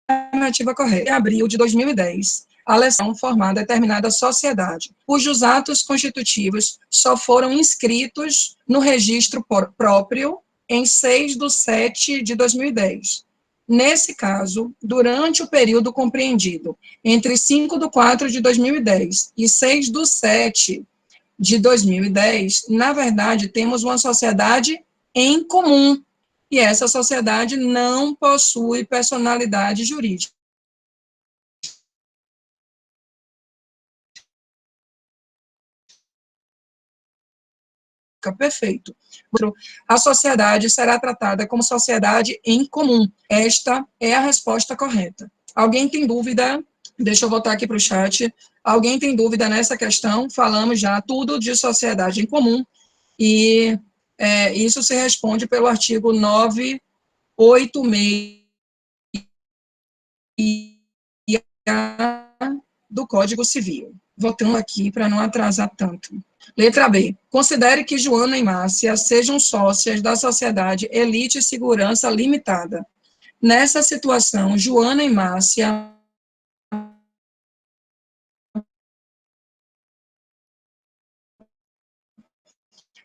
alternativa correta. Em abril de 2010, a legislação formada determinada sociedade, cujos atos constitutivos só foram inscritos no registro próprio em 6/7 de 2010. Nesse caso, durante o período compreendido entre 5/4 de 2010 e 6/7 de 2010, na verdade, temos uma sociedade em comum, e essa sociedade não possui personalidade jurídica. Perfeito. A sociedade será tratada como sociedade em comum. Esta é a resposta correta. Alguém tem dúvida? Deixa eu voltar aqui para o chat. Alguém tem dúvida nessa questão? Falamos já tudo de sociedade em comum, e isso se responde pelo artigo 986 do Código Civil. Voltando aqui para não atrasar tanto. Letra B. Considere que Joana e Márcia sejam sócias da sociedade Elite Segurança Limitada. Nessa situação, Joana e Márcia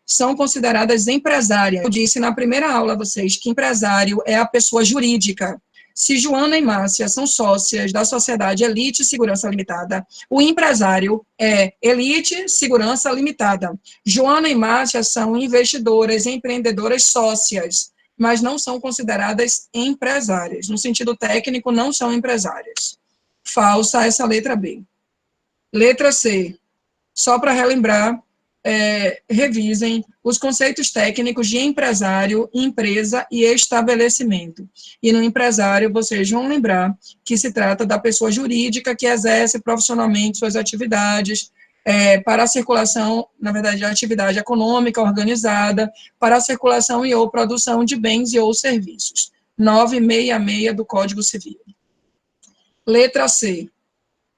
são consideradas empresárias. Eu disse na primeira aula a vocês que empresário é a pessoa jurídica. Se Joana e Márcia são sócias da sociedade Elite Segurança Limitada, o empresário é Elite Segurança Limitada. Joana e Márcia são investidoras, empreendedoras sócias, mas não são consideradas empresárias. No sentido técnico, não são empresárias. Falsa essa letra B. Letra C. Só para relembrar, revisem os conceitos técnicos de empresário, empresa e estabelecimento. E no empresário, vocês vão lembrar que se trata da pessoa jurídica que exerce profissionalmente suas atividades para a circulação, na verdade, a atividade econômica organizada, para a circulação e ou produção de bens e ou serviços. 966 do Código Civil. Letra C.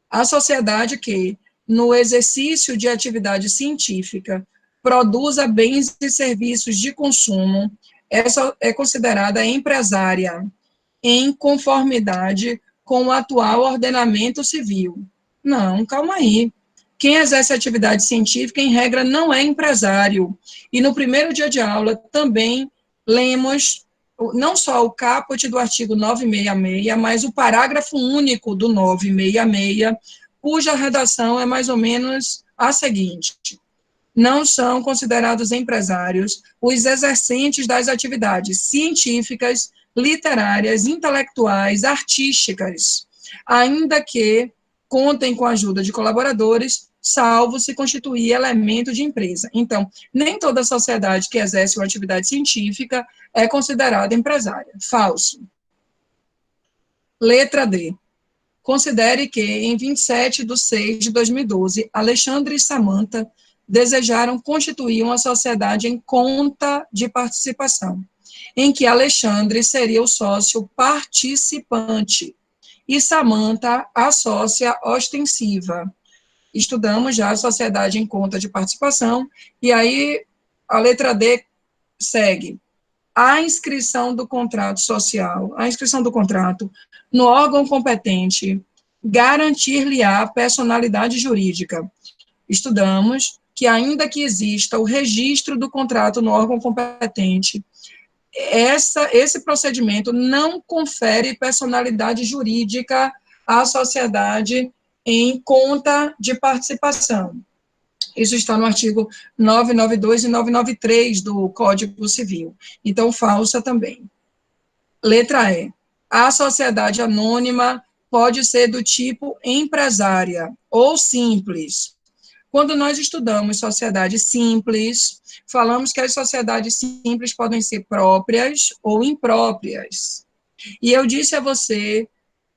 A sociedade que, no exercício de atividade científica, produza bens e serviços de consumo, essa é considerada empresária, em conformidade com o atual ordenamento civil. Não, calma aí. Quem exerce atividade científica, em regra, não é empresário. E no primeiro dia de aula, também lemos não só o caput do artigo 966, mas o parágrafo único do 966, cuja redação é mais ou menos a seguinte: não são considerados empresários os exercentes das atividades científicas, literárias, intelectuais, artísticas, ainda que contem com a ajuda de colaboradores, salvo se constituir elemento de empresa. Então, nem toda sociedade que exerce uma atividade científica é considerada empresária. Falso. Letra D. Considere que, em 27/6 de 2012, Alexandre e Samantha desejaram constituir uma sociedade em conta de participação, em que Alexandre seria o sócio participante e Samantha a sócia ostensiva. Estudamos já a sociedade em conta de participação, e aí a letra D segue. A inscrição do contrato social, a inscrição do contrato no órgão competente garantir-lhe-á personalidade jurídica. Estudamos que, ainda que exista o registro do contrato no órgão competente, esse procedimento não confere personalidade jurídica à sociedade em conta de participação. Isso está no artigo 992 e 993 do Código Civil. Então, falsa também. Letra E. A sociedade anônima pode ser do tipo empresária ou simples. Quando nós estudamos sociedade simples, falamos que as sociedades simples podem ser próprias ou impróprias. E eu disse a você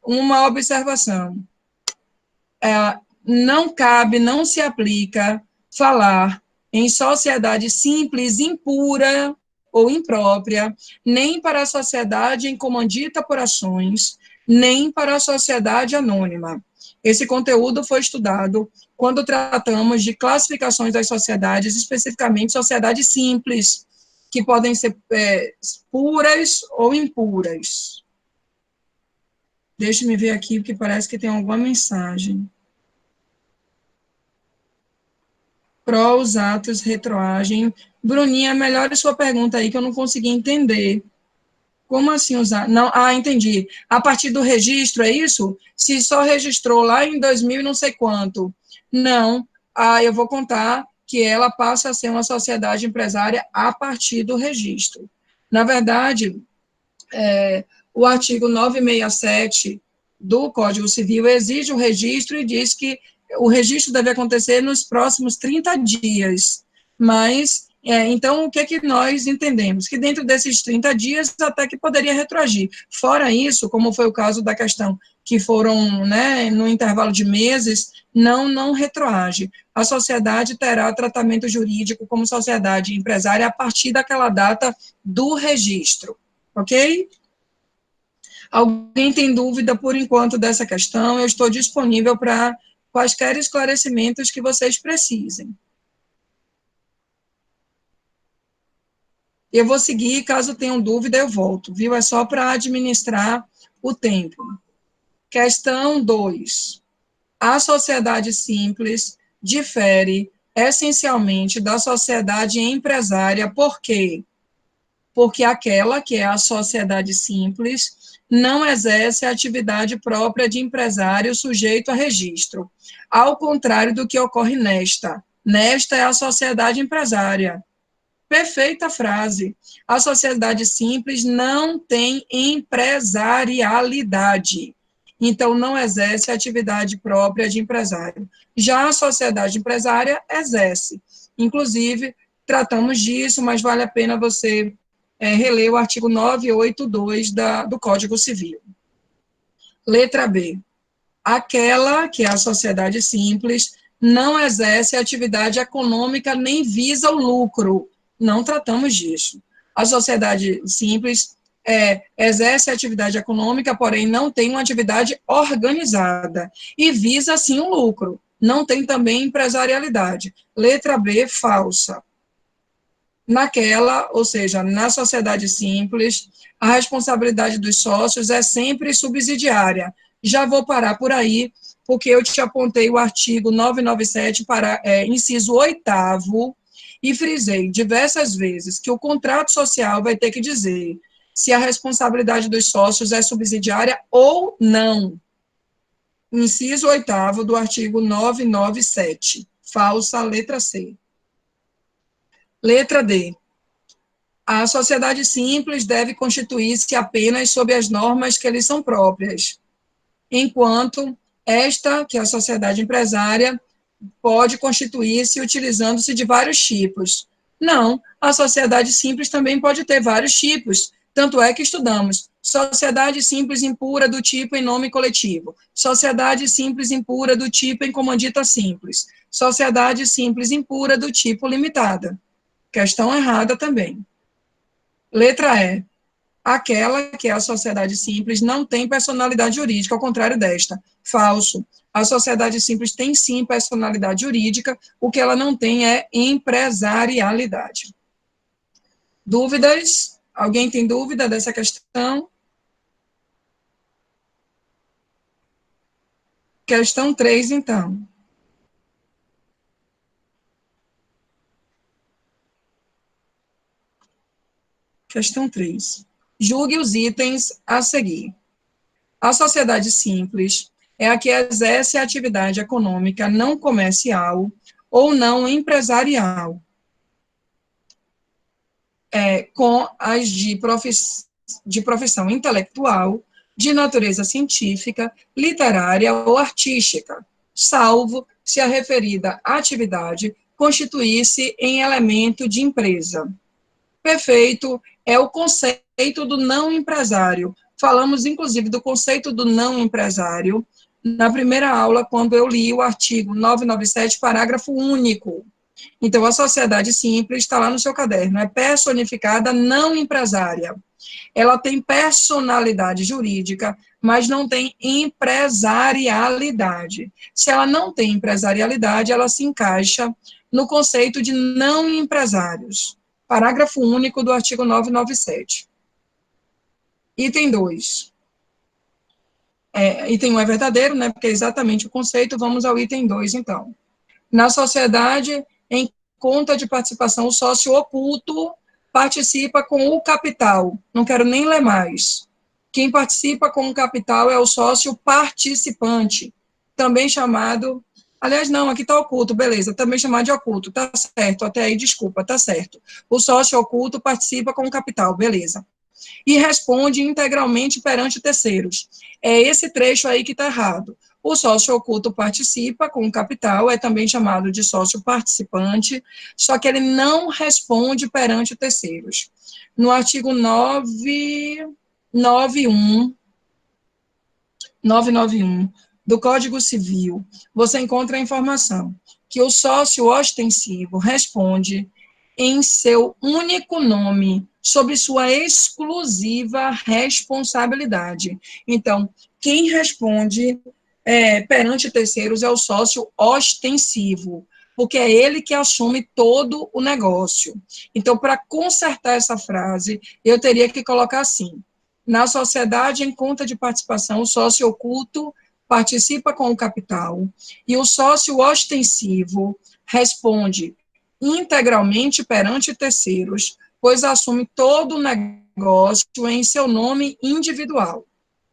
uma observação. Não cabe, não se aplica falar em sociedade simples, impura ou imprópria, nem para a sociedade em comandita por ações, nem para a sociedade anônima. Esse conteúdo foi estudado quando tratamos de classificações das sociedades, especificamente sociedades simples, que podem ser puras ou impuras. Deixa-me ver aqui, porque parece que tem alguma mensagem. Prós, atos, retroagem. Bruninha, melhore sua pergunta aí, que eu não consegui entender. Como assim usar? Não, entendi. A partir do registro, é isso? Se só registrou lá em 2000 e não sei quanto. Não, eu vou contar que ela passa a ser uma sociedade empresária a partir do registro. Na verdade, o artigo 967 do Código Civil exige o registro e diz que o registro deve acontecer nos próximos 30 dias. Mas, então, o que é que nós entendemos? Que dentro desses 30 dias, até que poderia retroagir. Fora isso, como foi o caso da questão que foram, né, no intervalo de meses, não retroage. A sociedade terá tratamento jurídico como sociedade empresária a partir daquela data do registro, ok? Alguém tem dúvida, por enquanto, dessa questão? Eu estou disponível para quaisquer esclarecimentos que vocês precisem. Eu vou seguir, caso tenham dúvida, eu volto, viu? É só para administrar o tempo. Questão 2. A sociedade simples difere essencialmente da sociedade empresária, por quê? Porque aquela que é a sociedade simples não exerce a atividade própria de empresário sujeito a registro, ao contrário do que ocorre nesta. Nesta é a sociedade empresária. Perfeita frase. A sociedade simples não tem empresarialidade, então não exerce a atividade própria de empresário. Já a sociedade empresária exerce. Inclusive, tratamos disso, mas vale a pena você reler o artigo 982 do Código Civil. Letra B. Aquela que é a sociedade simples não exerce atividade econômica nem visa o lucro. Não tratamos disso. A sociedade simples exerce atividade econômica, porém não tem uma atividade organizada e visa, sim, o lucro. Não tem também empresarialidade. Letra B, falsa. Naquela, ou seja, na sociedade simples, a responsabilidade dos sócios é sempre subsidiária. Já vou parar por aí, porque eu te apontei o artigo 997 para inciso 8º, e frisei diversas vezes que o contrato social vai ter que dizer se a responsabilidade dos sócios é subsidiária ou não. Inciso 8º do artigo 997. Falsa, letra C. Letra D. A sociedade simples deve constituir-se apenas sob as normas que lhes são próprias, enquanto esta, que é a sociedade empresária, pode constituir-se utilizando-se de vários tipos. Não, a sociedade simples também pode ter vários tipos, tanto é que estudamos sociedade simples impura do tipo em nome coletivo, sociedade simples impura do tipo em comandita simples, sociedade simples impura do tipo limitada. Questão errada também. Letra E. Aquela que é a sociedade simples não tem personalidade jurídica, ao contrário desta. Falso. A sociedade simples tem sim personalidade jurídica, o que ela não tem é empresarialidade. Dúvidas? Alguém tem dúvida dessa questão? Questão 3, então. Questão 3. Julgue os itens a seguir. A sociedade simples é a que exerce a atividade econômica não comercial ou não empresarial, com as de profissão intelectual, de natureza científica, literária ou artística, salvo se a referida atividade constituir-se em elemento de empresa. Perfeito é o conceito do não empresário. Falamos, inclusive, do conceito do não empresário na primeira aula, quando eu li o artigo 997, parágrafo único. Então, a sociedade simples está lá no seu caderno, é personificada não empresária. Ela tem personalidade jurídica, mas não tem empresarialidade. Se ela não tem empresarialidade, ela se encaixa no conceito de não empresários. Parágrafo único do artigo 997. Item 2. Item 1 é verdadeiro, né, porque é exatamente o conceito. Vamos ao item 2, então. Na sociedade, em conta de participação, o sócio oculto participa com o capital. Não quero nem ler mais. Quem participa com o capital é o sócio participante, também chamado... Aliás, não, aqui está oculto, beleza, também chamado de oculto, tá certo, até aí, desculpa, tá certo. O sócio oculto participa com o capital, beleza. E responde integralmente perante terceiros. É esse trecho aí que está errado. O sócio oculto participa com o capital, é também chamado de sócio participante, só que ele não responde perante terceiros. No artigo 991 do Código Civil, você encontra a informação que o sócio ostensivo responde em seu único nome, sob sua exclusiva responsabilidade. Então, quem responde perante terceiros é o sócio ostensivo, porque é ele que assume todo o negócio. Então, para consertar essa frase, eu teria que colocar assim: na sociedade em conta de participação, o sócio oculto participa com o capital e o sócio ostensivo responde integralmente perante terceiros, pois assume todo o negócio em seu nome individual.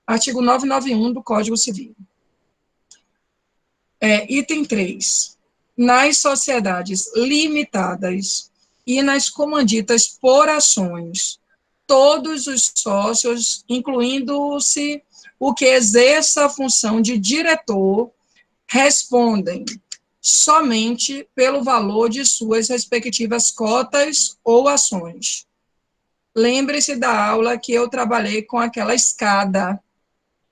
Artigo 991 do Código Civil. Item 3. Nas sociedades limitadas e nas comanditas por ações, todos os sócios, incluindo-se o que exerça a função de diretor, respondem somente pelo valor de suas respectivas cotas ou ações. Lembre-se da aula que eu trabalhei com aquela escada,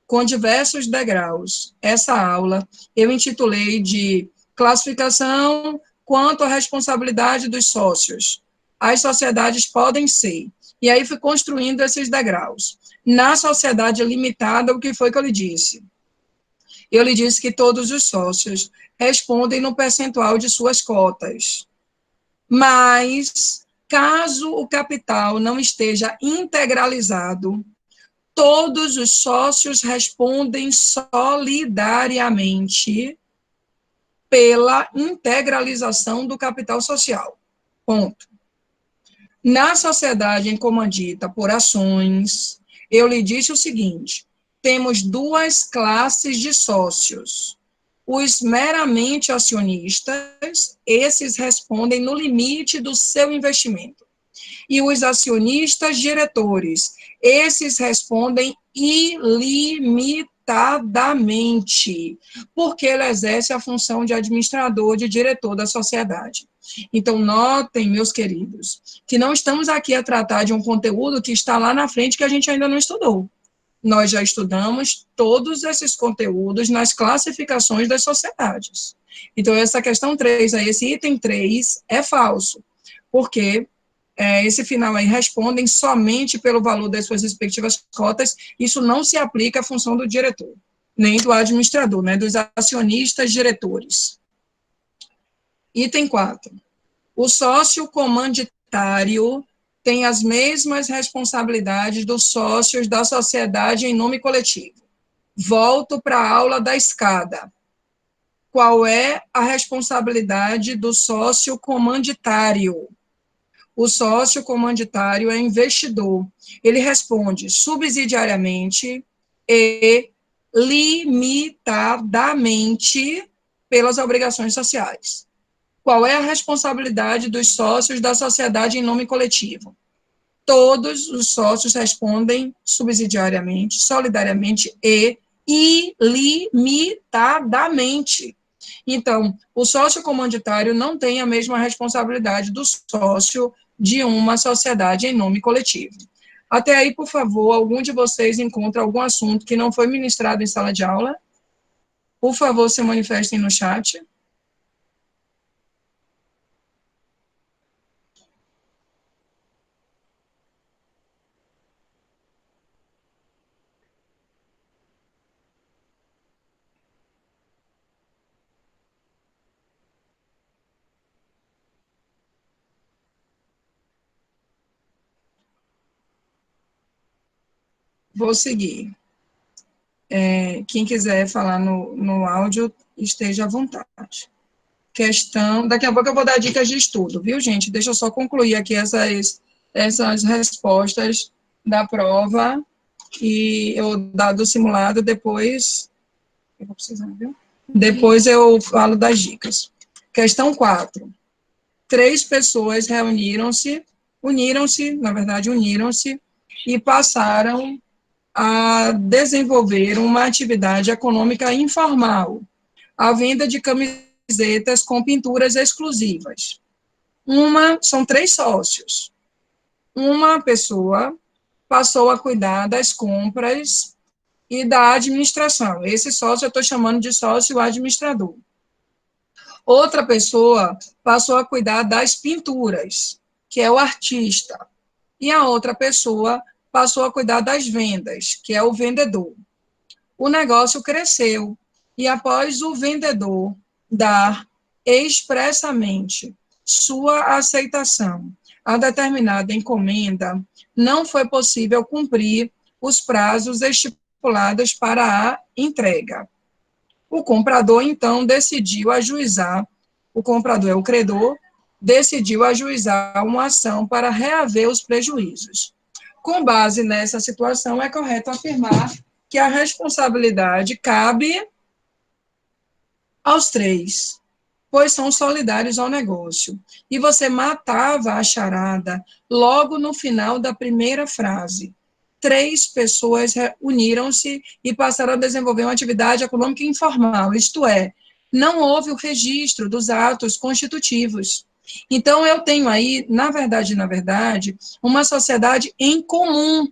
com diversos degraus. Essa aula eu intitulei de classificação quanto à responsabilidade dos sócios. As sociedades podem ser. E aí fui construindo esses degraus. Na sociedade limitada, o que foi que eu lhe disse? Eu lhe disse que todos os sócios respondem no percentual de suas cotas. Mas, caso o capital não esteja integralizado, todos os sócios respondem solidariamente pela integralização do capital social. Ponto. Na sociedade em comandita por ações, eu lhe disse o seguinte: temos duas classes de sócios. Os meramente acionistas, esses respondem no limite do seu investimento. E os acionistas diretores, esses respondem ilimitadamente, porque ele exerce a função de administrador, de diretor da sociedade. Então, notem, meus queridos, que não estamos aqui a tratar de um conteúdo que está lá na frente que a gente ainda não estudou. Nós já estudamos todos esses conteúdos nas classificações das sociedades. Então, essa questão 3, esse item 3 é falso, porque esse final aí respondem somente pelo valor das suas respectivas cotas, isso não se aplica à função do diretor, nem do administrador, né, dos acionistas diretores. Item 4. O sócio comanditário tem as mesmas responsabilidades dos sócios da sociedade em nome coletivo. Volto para a aula da escada. Qual é a responsabilidade do sócio comanditário? O sócio comanditário é investidor. Ele responde subsidiariamente e limitadamente pelas obrigações sociais. Qual é a responsabilidade dos sócios da sociedade em nome coletivo? Todos os sócios respondem subsidiariamente, solidariamente e ilimitadamente. Então, o sócio comanditário não tem a mesma responsabilidade do sócio de uma sociedade em nome coletivo. Até aí, por favor, algum de vocês encontra algum assunto que não foi ministrado em sala de aula? Por favor, se manifestem no chat. vou seguir. Quem quiser falar no áudio, esteja à vontade. Questão, daqui a pouco eu vou dar dicas de estudo, viu, gente? Deixa eu só concluir aqui essas respostas da prova e do simulado, depois eu vou precisar, viu? Depois eu falo das dicas. Questão 4. 3 pessoas uniram-se e passaram a desenvolver uma atividade econômica informal, a venda de camisetas com pinturas exclusivas. São 3 sócios. Uma pessoa passou a cuidar das compras e da administração. Esse sócio eu estou chamando de sócio administrador. Outra pessoa passou a cuidar das pinturas, que é o artista. E a outra pessoa passou a cuidar das vendas, que é o vendedor. O negócio cresceu, e após o vendedor dar expressamente sua aceitação a determinada encomenda, não foi possível cumprir os prazos estipulados para a entrega. O comprador, então, decidiu ajuizar, o comprador é o credor, decidiu ajuizar uma ação para reaver os prejuízos. Com base nessa situação, é correto afirmar que a responsabilidade cabe aos 3, pois são solidários ao negócio. E você matava a charada logo no final da primeira frase. 3 pessoas uniram-se e passaram a desenvolver uma atividade econômica informal, isto é, não houve o registro dos atos constitutivos. Então, eu tenho aí, na verdade, uma sociedade em comum.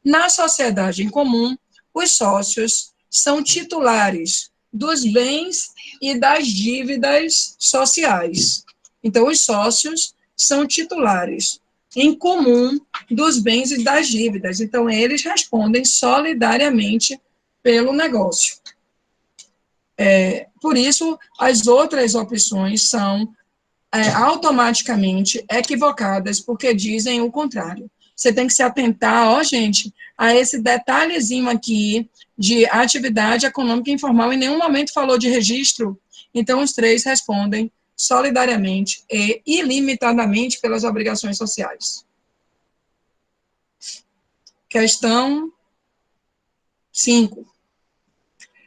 Na sociedade em comum, os sócios são titulares dos bens e das dívidas sociais. Então, os sócios são titulares em comum dos bens e das dívidas. Então, eles respondem solidariamente pelo negócio. Por isso, as outras opções são automaticamente equivocadas, porque dizem o contrário. Você tem que se atentar, gente, a esse detalhezinho aqui de atividade econômica informal. Em nenhum momento falou de registro. Então, os 3 respondem solidariamente e ilimitadamente pelas obrigações sociais. Questão 5.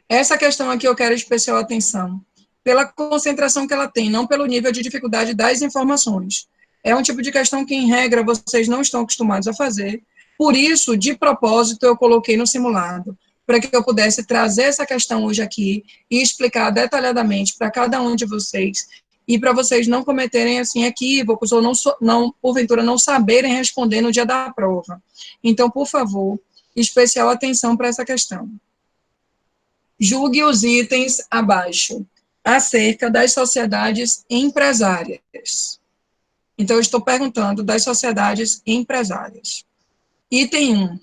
Essa questão aqui eu quero especial atenção, pela concentração que ela tem, não pelo nível de dificuldade das informações. É um tipo de questão que, em regra, vocês não estão acostumados a fazer. Por isso, de propósito, eu coloquei no simulado, para que eu pudesse trazer essa questão hoje aqui e explicar detalhadamente para cada um de vocês, e para vocês não cometerem, assim, equívocos, ou não, porventura, não saberem responder no dia da prova. Então, por favor, especial atenção para essa questão. Julgue os itens abaixo, acerca das sociedades empresárias. Então, eu estou perguntando das sociedades empresárias. Item 1.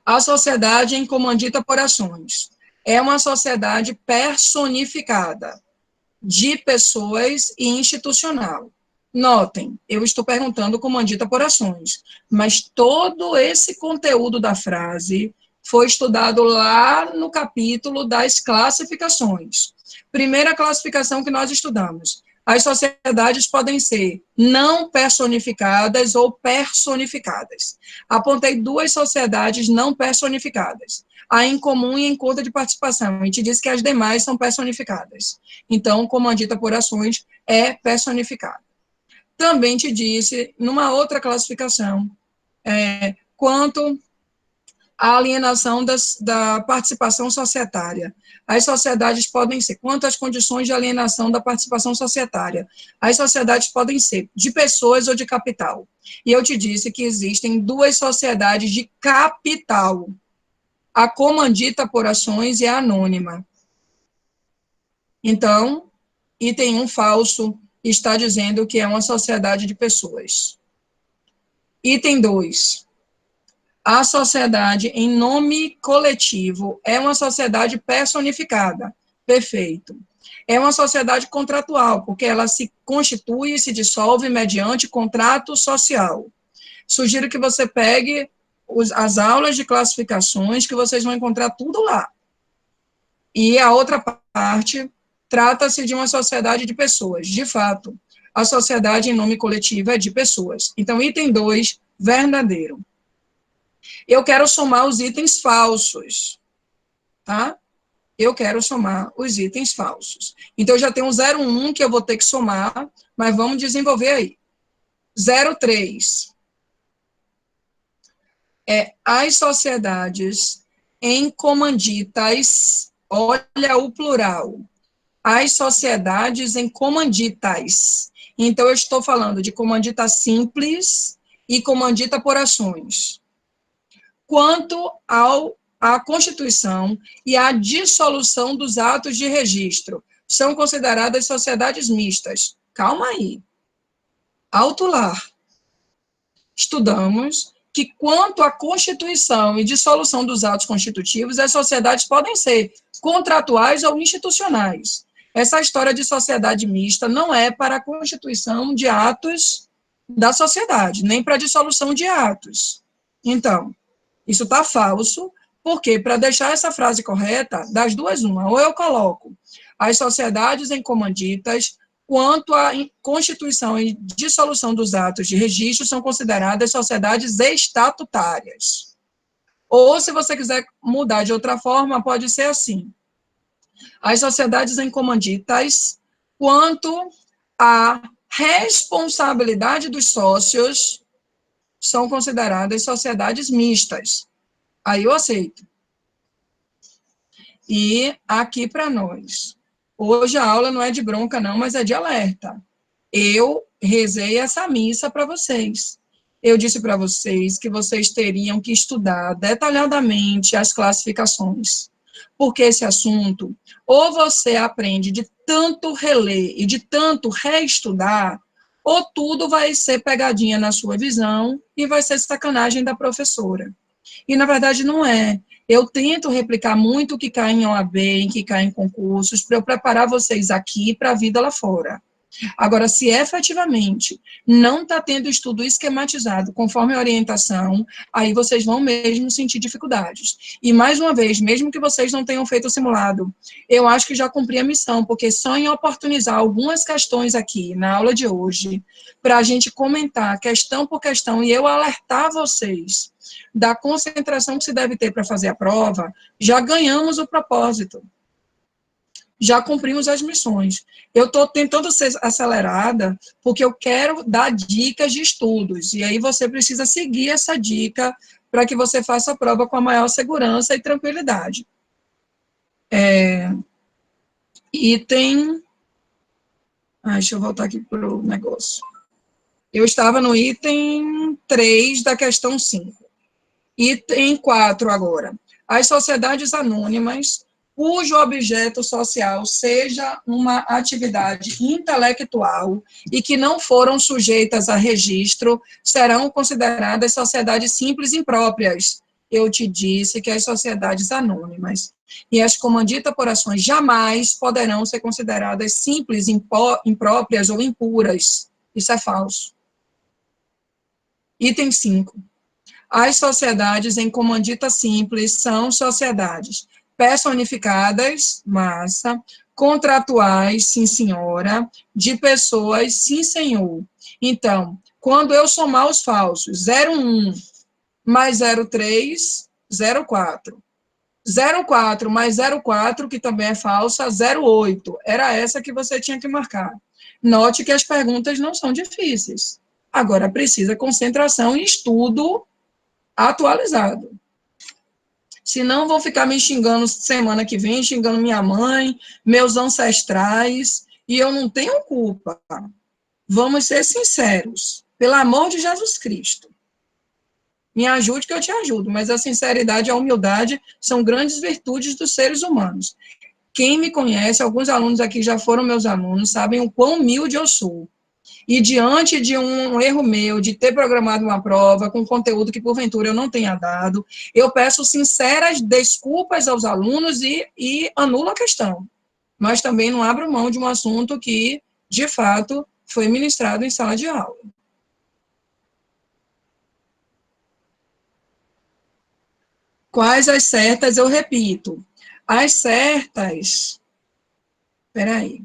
A sociedade em comandita por ações é uma sociedade personificada de pessoas e institucional. Notem, eu estou perguntando comandita por ações, mas todo esse conteúdo da frase foi estudado lá no capítulo das classificações. Primeira classificação que nós estudamos. As sociedades podem ser não personificadas ou personificadas. Apontei 2 sociedades não personificadas. A em comum e em conta de participação. E te disse que as demais são personificadas. Então, comandita por ações é personificada. Também te disse, numa outra classificação, quanto à alienação da participação societária. As sociedades podem ser, quanto às condições de alienação da participação societária, as sociedades podem ser de pessoas ou de capital. E eu te disse que existem 2 sociedades de capital, a comandita por ações e a anônima. Então, item 1 falso está dizendo que é uma sociedade de pessoas. Item 2. A sociedade em nome coletivo é uma sociedade personificada. Perfeito. É uma sociedade contratual, porque ela se constitui e se dissolve mediante contrato social. Sugiro que você pegue as aulas de classificações, que vocês vão encontrar tudo lá. E a outra parte trata-se de uma sociedade de pessoas. De fato, a sociedade em nome coletivo é de pessoas. Então, item 2, verdadeiro. Eu quero somar os itens falsos, tá? Eu quero somar os itens falsos. Então, eu já tenho um 0,1 que eu vou ter que somar, mas vamos desenvolver aí. 0,3 as sociedades em comanditas, olha o plural, as sociedades em comanditas. Então, eu estou falando de comandita simples e comandita por ações. Quanto à Constituição e à dissolução dos atos de registro, são consideradas sociedades mistas. Calma aí. Alto lá. Estudamos que, quanto à Constituição e dissolução dos atos constitutivos, as sociedades podem ser contratuais ou institucionais. Essa história de sociedade mista não é para a constituição de atos da sociedade, nem para a dissolução de atos. Então, isso está falso, porque, para deixar essa frase correta, das duas, uma, ou eu coloco as sociedades em comanditas, quanto à constituição e dissolução dos atos de registro, são consideradas sociedades estatutárias. Ou, se você quiser mudar de outra forma, pode ser assim. As sociedades em comanditas, quanto à responsabilidade dos sócios, são consideradas sociedades mistas. Aí eu aceito. E aqui para nós. Hoje a aula não é de bronca, não, mas é de alerta. Eu rezei essa missa para vocês. Eu disse para vocês que vocês teriam que estudar detalhadamente as classificações. Porque esse assunto, ou você aprende de tanto reler e de tanto reestudar, ou tudo vai ser pegadinha na sua visão e vai ser sacanagem da professora. E, na verdade, não é. Eu tento replicar muito o que cai em OAB, em que cai em concursos, para eu preparar vocês aqui para a vida lá fora. Agora, se efetivamente não está tendo estudo esquematizado conforme a orientação, aí vocês vão mesmo sentir dificuldades. E, mais uma vez, mesmo que vocês não tenham feito o simulado, eu acho que já cumpri a missão, porque só em oportunizar algumas questões aqui na aula de hoje, para a gente comentar questão por questão e eu alertar vocês da concentração que se deve ter para fazer a prova, já ganhamos o propósito. Já cumprimos as missões. Eu estou tentando ser acelerada, porque eu quero dar dicas de estudos, e aí você precisa seguir essa dica para que você faça a prova com a maior segurança e tranquilidade. Item... deixa eu voltar aqui para o negócio. Eu estava no item 3 da questão 5. Item 4 agora. As sociedades anônimas cujo objeto social seja uma atividade intelectual e que não foram sujeitas a registro, serão consideradas sociedades simples impróprias. Eu te disse que as sociedades anônimas e as comanditas por ações jamais poderão ser consideradas simples, impróprias ou impuras. Isso é falso. Item 5. As sociedades em comandita simples são sociedades personificadas, massa, contratuais, sim senhora, de pessoas, sim senhor. Então, quando eu somar os falsos, 0,1 mais 0,3, 0,4. 0,4 mais 0,4, que também é falsa, 0,8. Era essa que você tinha que marcar. Note que as perguntas não são difíceis. Agora, precisa concentração e estudo atualizado. Senão, vão ficar me xingando semana que vem, xingando minha mãe, meus ancestrais, e eu não tenho culpa. Vamos ser sinceros. Pelo amor de Jesus Cristo. Me ajude que eu te ajudo, mas a sinceridade e a humildade são grandes virtudes dos seres humanos. Quem me conhece, alguns alunos aqui já foram meus alunos, sabem o quão humilde eu sou. E diante de um erro meu, de ter programado uma prova com conteúdo que, porventura, eu não tenha dado, eu peço sinceras desculpas aos alunos e anulo a questão. Mas também não abro mão de um assunto que, de fato, foi ministrado em sala de aula. Quais as certas? Eu repito. As certas... Espera aí.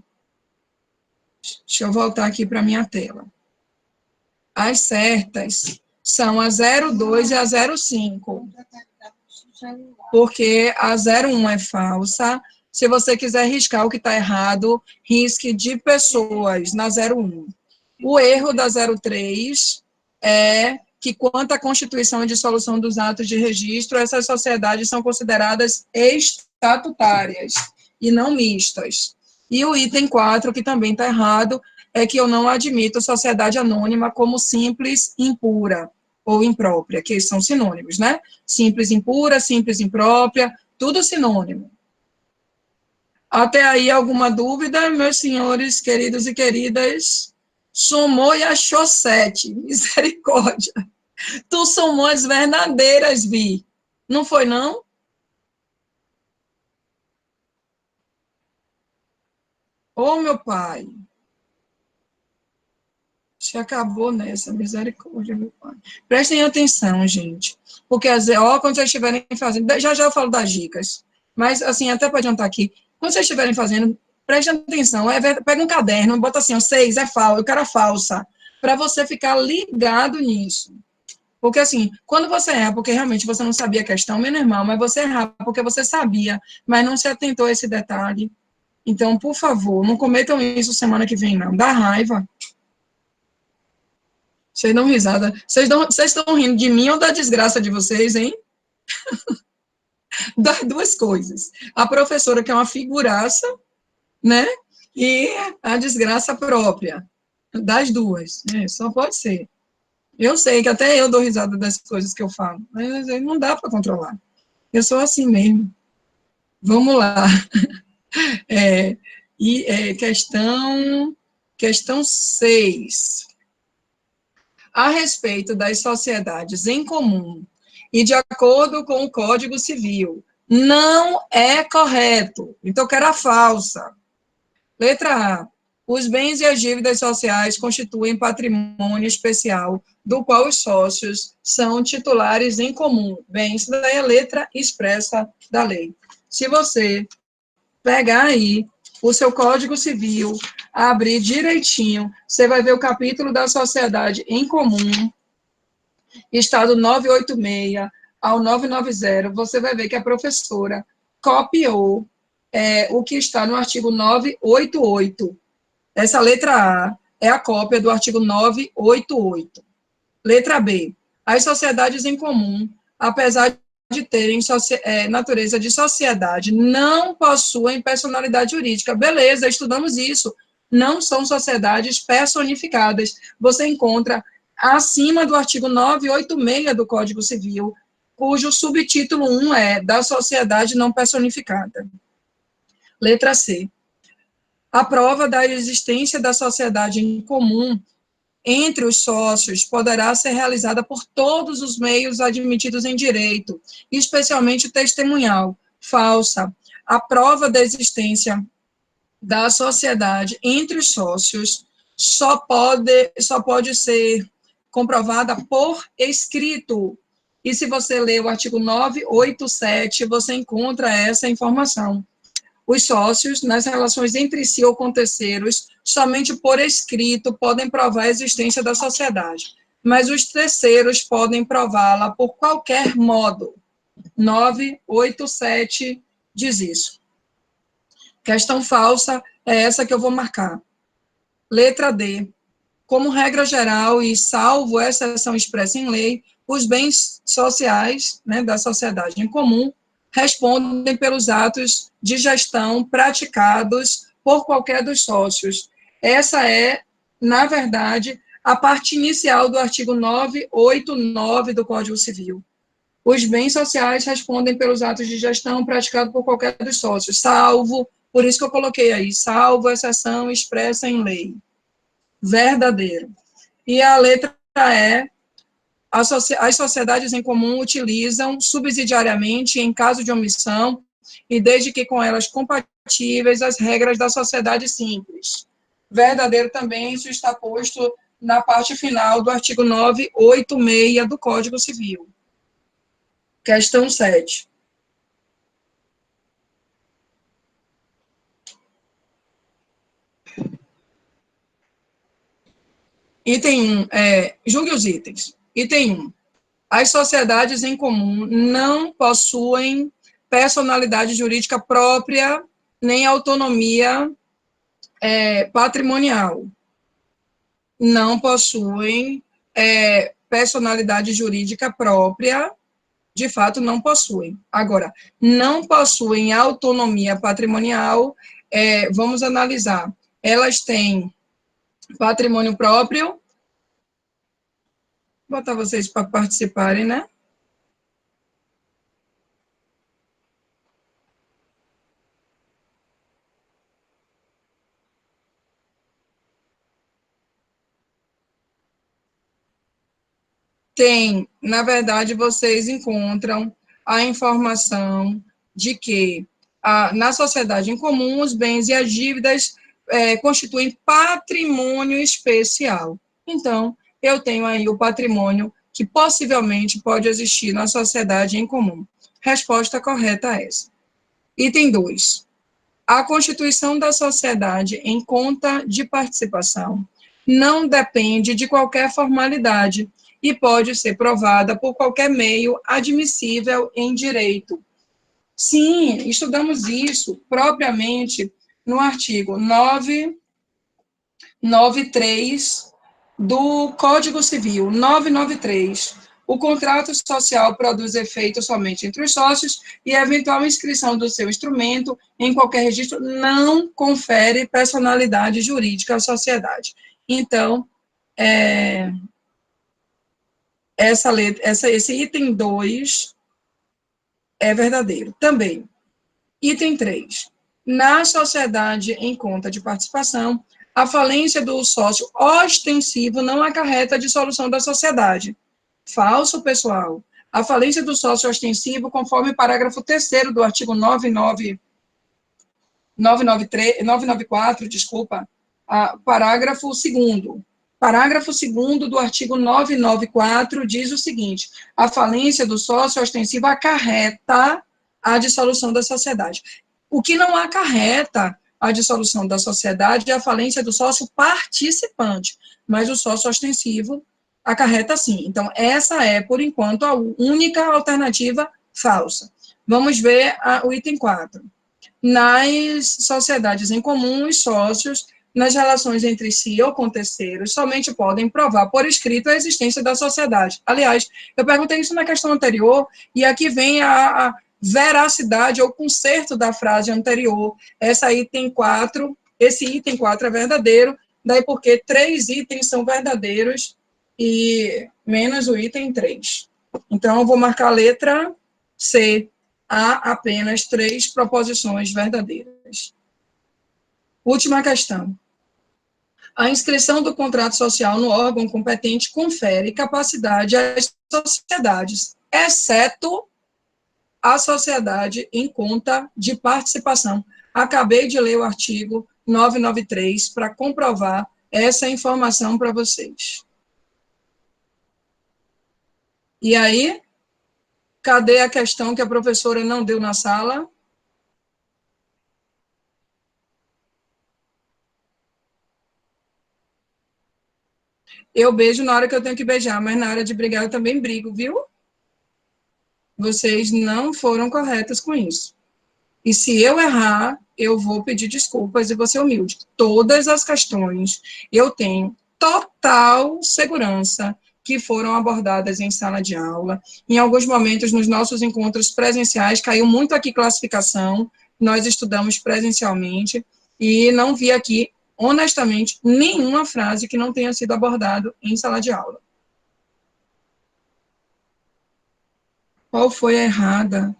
Deixa eu voltar aqui para a minha tela. As certas são a 02 e a 05. Porque a 01 é falsa. Se você quiser riscar o que está errado, risque de pessoas na 01. O erro da 03 é que, quanto à constituição e dissolução dos atos de registro, essas sociedades são consideradas estatutárias e não mistas. E o item 4, que também está errado, é que eu não admito sociedade anônima como simples impura ou imprópria, que são sinônimos, né? Simples impura, simples imprópria, tudo sinônimo. Até aí, alguma dúvida, meus senhores, queridos e queridas? Somou e achou 7, misericórdia. Tu somou as verdadeiras, Vi. Não foi, não? Ô, meu pai. Você acabou nessa, misericórdia, meu pai. Prestem atenção, gente. Porque, quando vocês estiverem fazendo... Já eu falo das dicas. Mas, assim, até para adiantar aqui. Quando vocês estiverem fazendo, prestem atenção. Pega um caderno, bota assim, 6 é falso, eu quero a falsa. Para você ficar ligado nisso. Porque, assim, quando você erra, porque realmente você não sabia a questão, meu irmão, mas você erra porque você sabia, mas não se atentou a esse detalhe. Então, por favor, não cometam isso semana que vem, não. Dá raiva. Vocês dão risada. Vocês estão rindo de mim ou da desgraça de vocês, hein? Das duas coisas. A professora, que é uma figuraça, né? E a desgraça própria. Das duas. Só pode ser. Eu sei que até eu dou risada das coisas que eu falo, mas não dá para controlar. Eu sou assim mesmo. Vamos lá. Questão 6. A respeito das sociedades em comum e de acordo com o Código Civil, não é correto. Então, eu quero a falsa. Letra A. Os bens e as dívidas sociais constituem patrimônio especial, do qual os sócios são titulares em comum. Bem, isso daí é a letra expressa da lei. Se você pegar aí o seu Código Civil, abrir direitinho, você vai ver o capítulo da sociedade em comum, estado 986 ao 990, você vai ver que a professora copiou o que está no artigo 988. Essa letra A é a cópia do artigo 988. Letra B. As sociedades em comum, apesar de terem natureza de sociedade, não possuem personalidade jurídica. Beleza, estudamos isso. Não são sociedades personificadas. Você encontra acima do artigo 986 do Código Civil, cujo subtítulo 1 é da sociedade não personificada. Letra C. A prova da existência da sociedade em comum entre os sócios poderá ser realizada por todos os meios admitidos em direito, especialmente o testemunhal. Falsa. A prova da existência da sociedade entre os sócios só pode ser comprovada por escrito. E se você ler o artigo 987, você encontra essa informação. Os sócios, nas relações entre si ou com terceiros, somente por escrito podem provar a existência da sociedade, mas os terceiros podem prová-la por qualquer modo. 987 diz isso. Questão falsa é essa que eu vou marcar. Letra D. Como regra geral e salvo exceção expressa em lei, os bens sociais, né, da sociedade em comum respondem pelos atos de gestão praticados por qualquer dos sócios. Essa é, na verdade, a parte inicial do artigo 989 do Código Civil. Os bens sociais respondem pelos atos de gestão praticados por qualquer dos sócios, salvo, por isso que eu coloquei aí, salvo exceção expressa em lei. Verdadeiro. E a letra E, as sociedades em comum utilizam subsidiariamente, em caso de omissão, e desde que com elas compatíveis, as regras da sociedade simples. Verdadeiro também, isso está posto na parte final do artigo 986 do Código Civil. Questão 7. Item 1, julgue os itens. Item 1. As sociedades em comum não possuem personalidade jurídica própria nem autonomia patrimonial. Não possuem personalidade jurídica própria, de fato, não possuem. Agora, não possuem autonomia patrimonial, vamos analisar. Elas têm patrimônio próprio. Vou botar vocês para participarem, né? Tem, na verdade, vocês encontram a informação de que na sociedade em comum, os bens e as dívidas constituem patrimônio especial. Então, eu tenho aí o patrimônio que possivelmente pode existir na sociedade em comum. Resposta correta é essa. Item 2. A constituição da sociedade em conta de participação não depende de qualquer formalidade e pode ser provada por qualquer meio admissível em direito. Sim, estudamos isso propriamente no artigo 993 do Código Civil, 993. O contrato social produz efeito somente entre os sócios e a eventual inscrição do seu instrumento em qualquer registro não confere personalidade jurídica à sociedade. Então, esse item 2 é verdadeiro. Também, item 3. Na sociedade em conta de participação, a falência do sócio ostensivo não acarreta a dissolução da sociedade. Falso, pessoal. A falência do sócio ostensivo, conforme o parágrafo 3º do artigo 994, parágrafo 2º. Parágrafo 2º do artigo 994 diz o seguinte: a falência do sócio ostensivo acarreta a dissolução da sociedade. O que não acarreta a dissolução da sociedade é a falência do sócio participante, mas o sócio ostensivo acarreta sim. Então, essa é, por enquanto, a única alternativa falsa. Vamos ver o item 4. Nas sociedades em comum, os sócios, nas relações entre si ou com terceiros, somente podem provar por escrito a existência da sociedade. Aliás, eu perguntei isso na questão anterior, e aqui vem a veracidade ou conserto da frase anterior. Esse item 4 é verdadeiro, daí porque 3 itens são verdadeiros e menos o item 3. Então, eu vou marcar a letra C. Há apenas 3 proposições verdadeiras. Última questão. A inscrição do contrato social no órgão competente confere capacidade às sociedades, exceto a sociedade em conta de participação. Acabei de ler o artigo 993 para comprovar essa informação para vocês. E aí, cadê a questão que a professora não deu na sala? Eu beijo na hora que eu tenho que beijar, mas na hora de brigar eu também brigo, viu? Vocês não foram corretas com isso. E se eu errar, eu vou pedir desculpas e vou ser humilde. Todas as questões eu tenho total segurança que foram abordadas em sala de aula. Em alguns momentos, nos nossos encontros presenciais, caiu muito aqui classificação, nós estudamos presencialmente, e não vi aqui, honestamente, nenhuma frase que não tenha sido abordado em sala de aula. Qual foi a errada?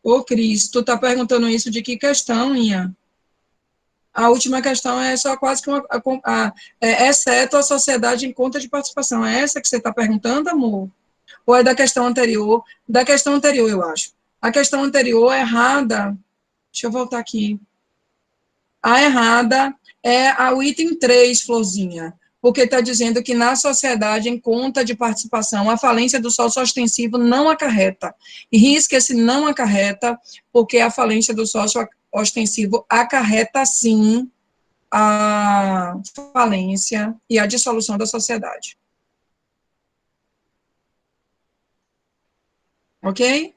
Ô, Cris, tu tá perguntando isso de que questão, Inha? A última questão é só quase que exceto a sociedade em conta de participação. É essa que você está perguntando, amor? Ou é da questão anterior? Da questão anterior, eu acho. A questão anterior é errada. Deixa eu voltar aqui. A errada é o item 3, Florzinha. porque está dizendo que na sociedade em conta de participação, a falência do sócio ostensivo não acarreta. E risca esse não acarreta, porque a falência do sócio ostensivo acarreta, sim, a falência e a dissolução da sociedade. Ok?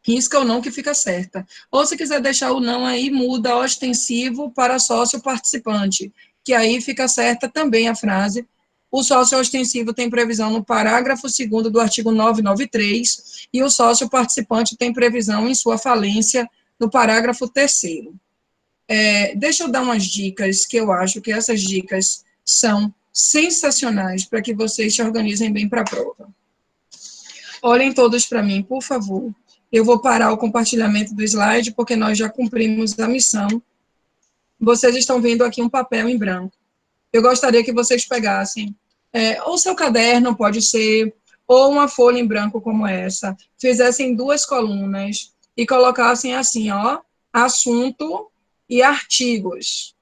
Risca ou não que fica certa. Ou se quiser deixar o não aí, muda ostensivo para sócio participante, que aí fica certa também a frase. O sócio ostensivo tem previsão no parágrafo 2º do artigo 993 e o sócio participante tem previsão em sua falência no parágrafo 3º. Deixa eu dar umas dicas, que eu acho que essas dicas são sensacionais para que vocês se organizem bem para a prova. Olhem todos para mim, por favor. Eu vou parar o compartilhamento do slide, porque nós já cumprimos a missão. Vocês estão vendo aqui um papel em branco. Eu gostaria que vocês pegassem ou seu caderno, pode ser, ou uma folha em branco como essa, fizessem 2 colunas e colocassem assim, ó, assunto e artigos.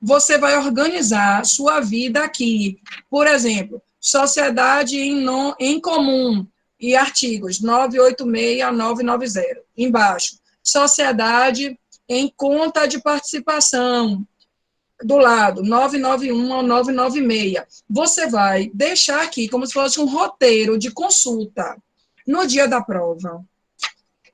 Você vai organizar sua vida aqui. Por exemplo, sociedade em comum e artigos 986 a 990. Embaixo, sociedade em conta de participação. Do lado, 991 ao 996. Você vai deixar aqui como se fosse um roteiro de consulta no dia da prova.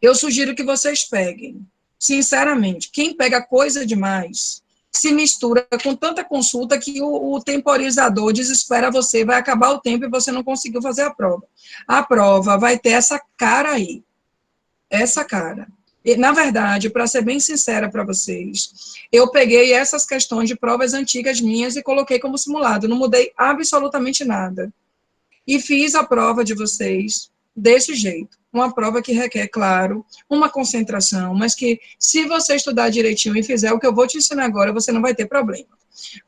Eu sugiro que vocês peguem. Sinceramente, quem pega coisa demais se mistura com tanta consulta que o temporizador desespera você, vai acabar o tempo e você não conseguiu fazer a prova. A prova vai ter essa cara aí. Essa cara. E, na verdade, para ser bem sincera para vocês, eu peguei essas questões de provas antigas minhas e coloquei como simulado, não mudei absolutamente nada. E fiz a prova de vocês desse jeito. Uma prova que requer, claro, uma concentração, mas que, se você estudar direitinho e fizer o que eu vou te ensinar agora, você não vai ter problema.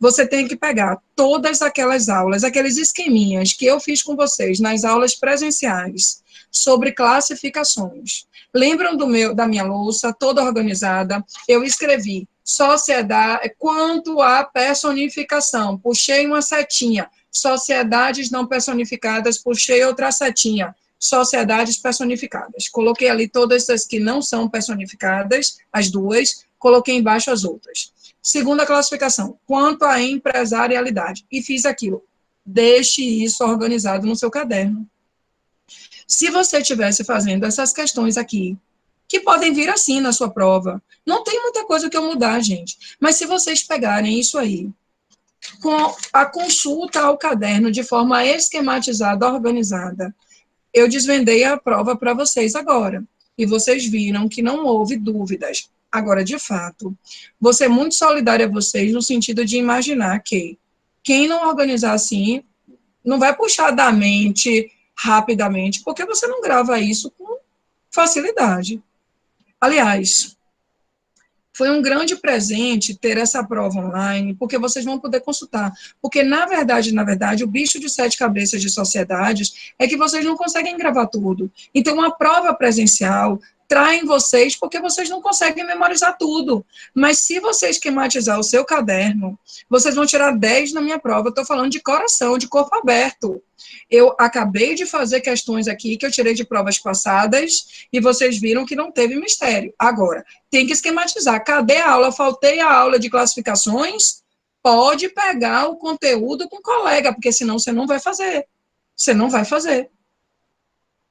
Você tem que pegar todas aquelas aulas, aqueles esqueminhas que eu fiz com vocês nas aulas presenciais sobre classificações. Lembram da minha louça, toda organizada? Eu escrevi sociedade, quanto à personificação, puxei uma setinha. Sociedades não personificadas, puxei outra setinha. Sociedades personificadas. Coloquei ali todas as que não são personificadas, as 2, coloquei embaixo as outras. Segunda classificação, quanto à empresarialidade. E fiz aquilo. Deixe isso organizado no seu caderno. Se você estivesse fazendo essas questões aqui, que podem vir assim na sua prova, não tem muita coisa que eu mudar, gente. Mas se vocês pegarem isso aí, com a consulta ao caderno de forma esquematizada, organizada, eu desvendei a prova para vocês agora. E vocês viram que não houve dúvidas. Agora, de fato, vou ser muito solidária a vocês no sentido de imaginar que quem não organizar assim, não vai puxar da mente rapidamente, porque você não grava isso com facilidade. Aliás, foi um grande presente ter essa prova online, porque vocês vão poder consultar. Porque, na verdade, o bicho de 7 cabeças de sociedades é que vocês não conseguem gravar tudo. Então, uma prova presencial trai em vocês porque vocês não conseguem memorizar tudo. Mas se você esquematizar o seu caderno, vocês vão tirar 10 na minha prova. Eu estou falando de coração, de corpo aberto. Eu acabei de fazer questões aqui que eu tirei de provas passadas e vocês viram que não teve mistério. Agora, tem que esquematizar. Cadê a aula? Faltei a aula de classificações? Pode pegar o conteúdo com o colega, porque senão você não vai fazer. Você não vai fazer.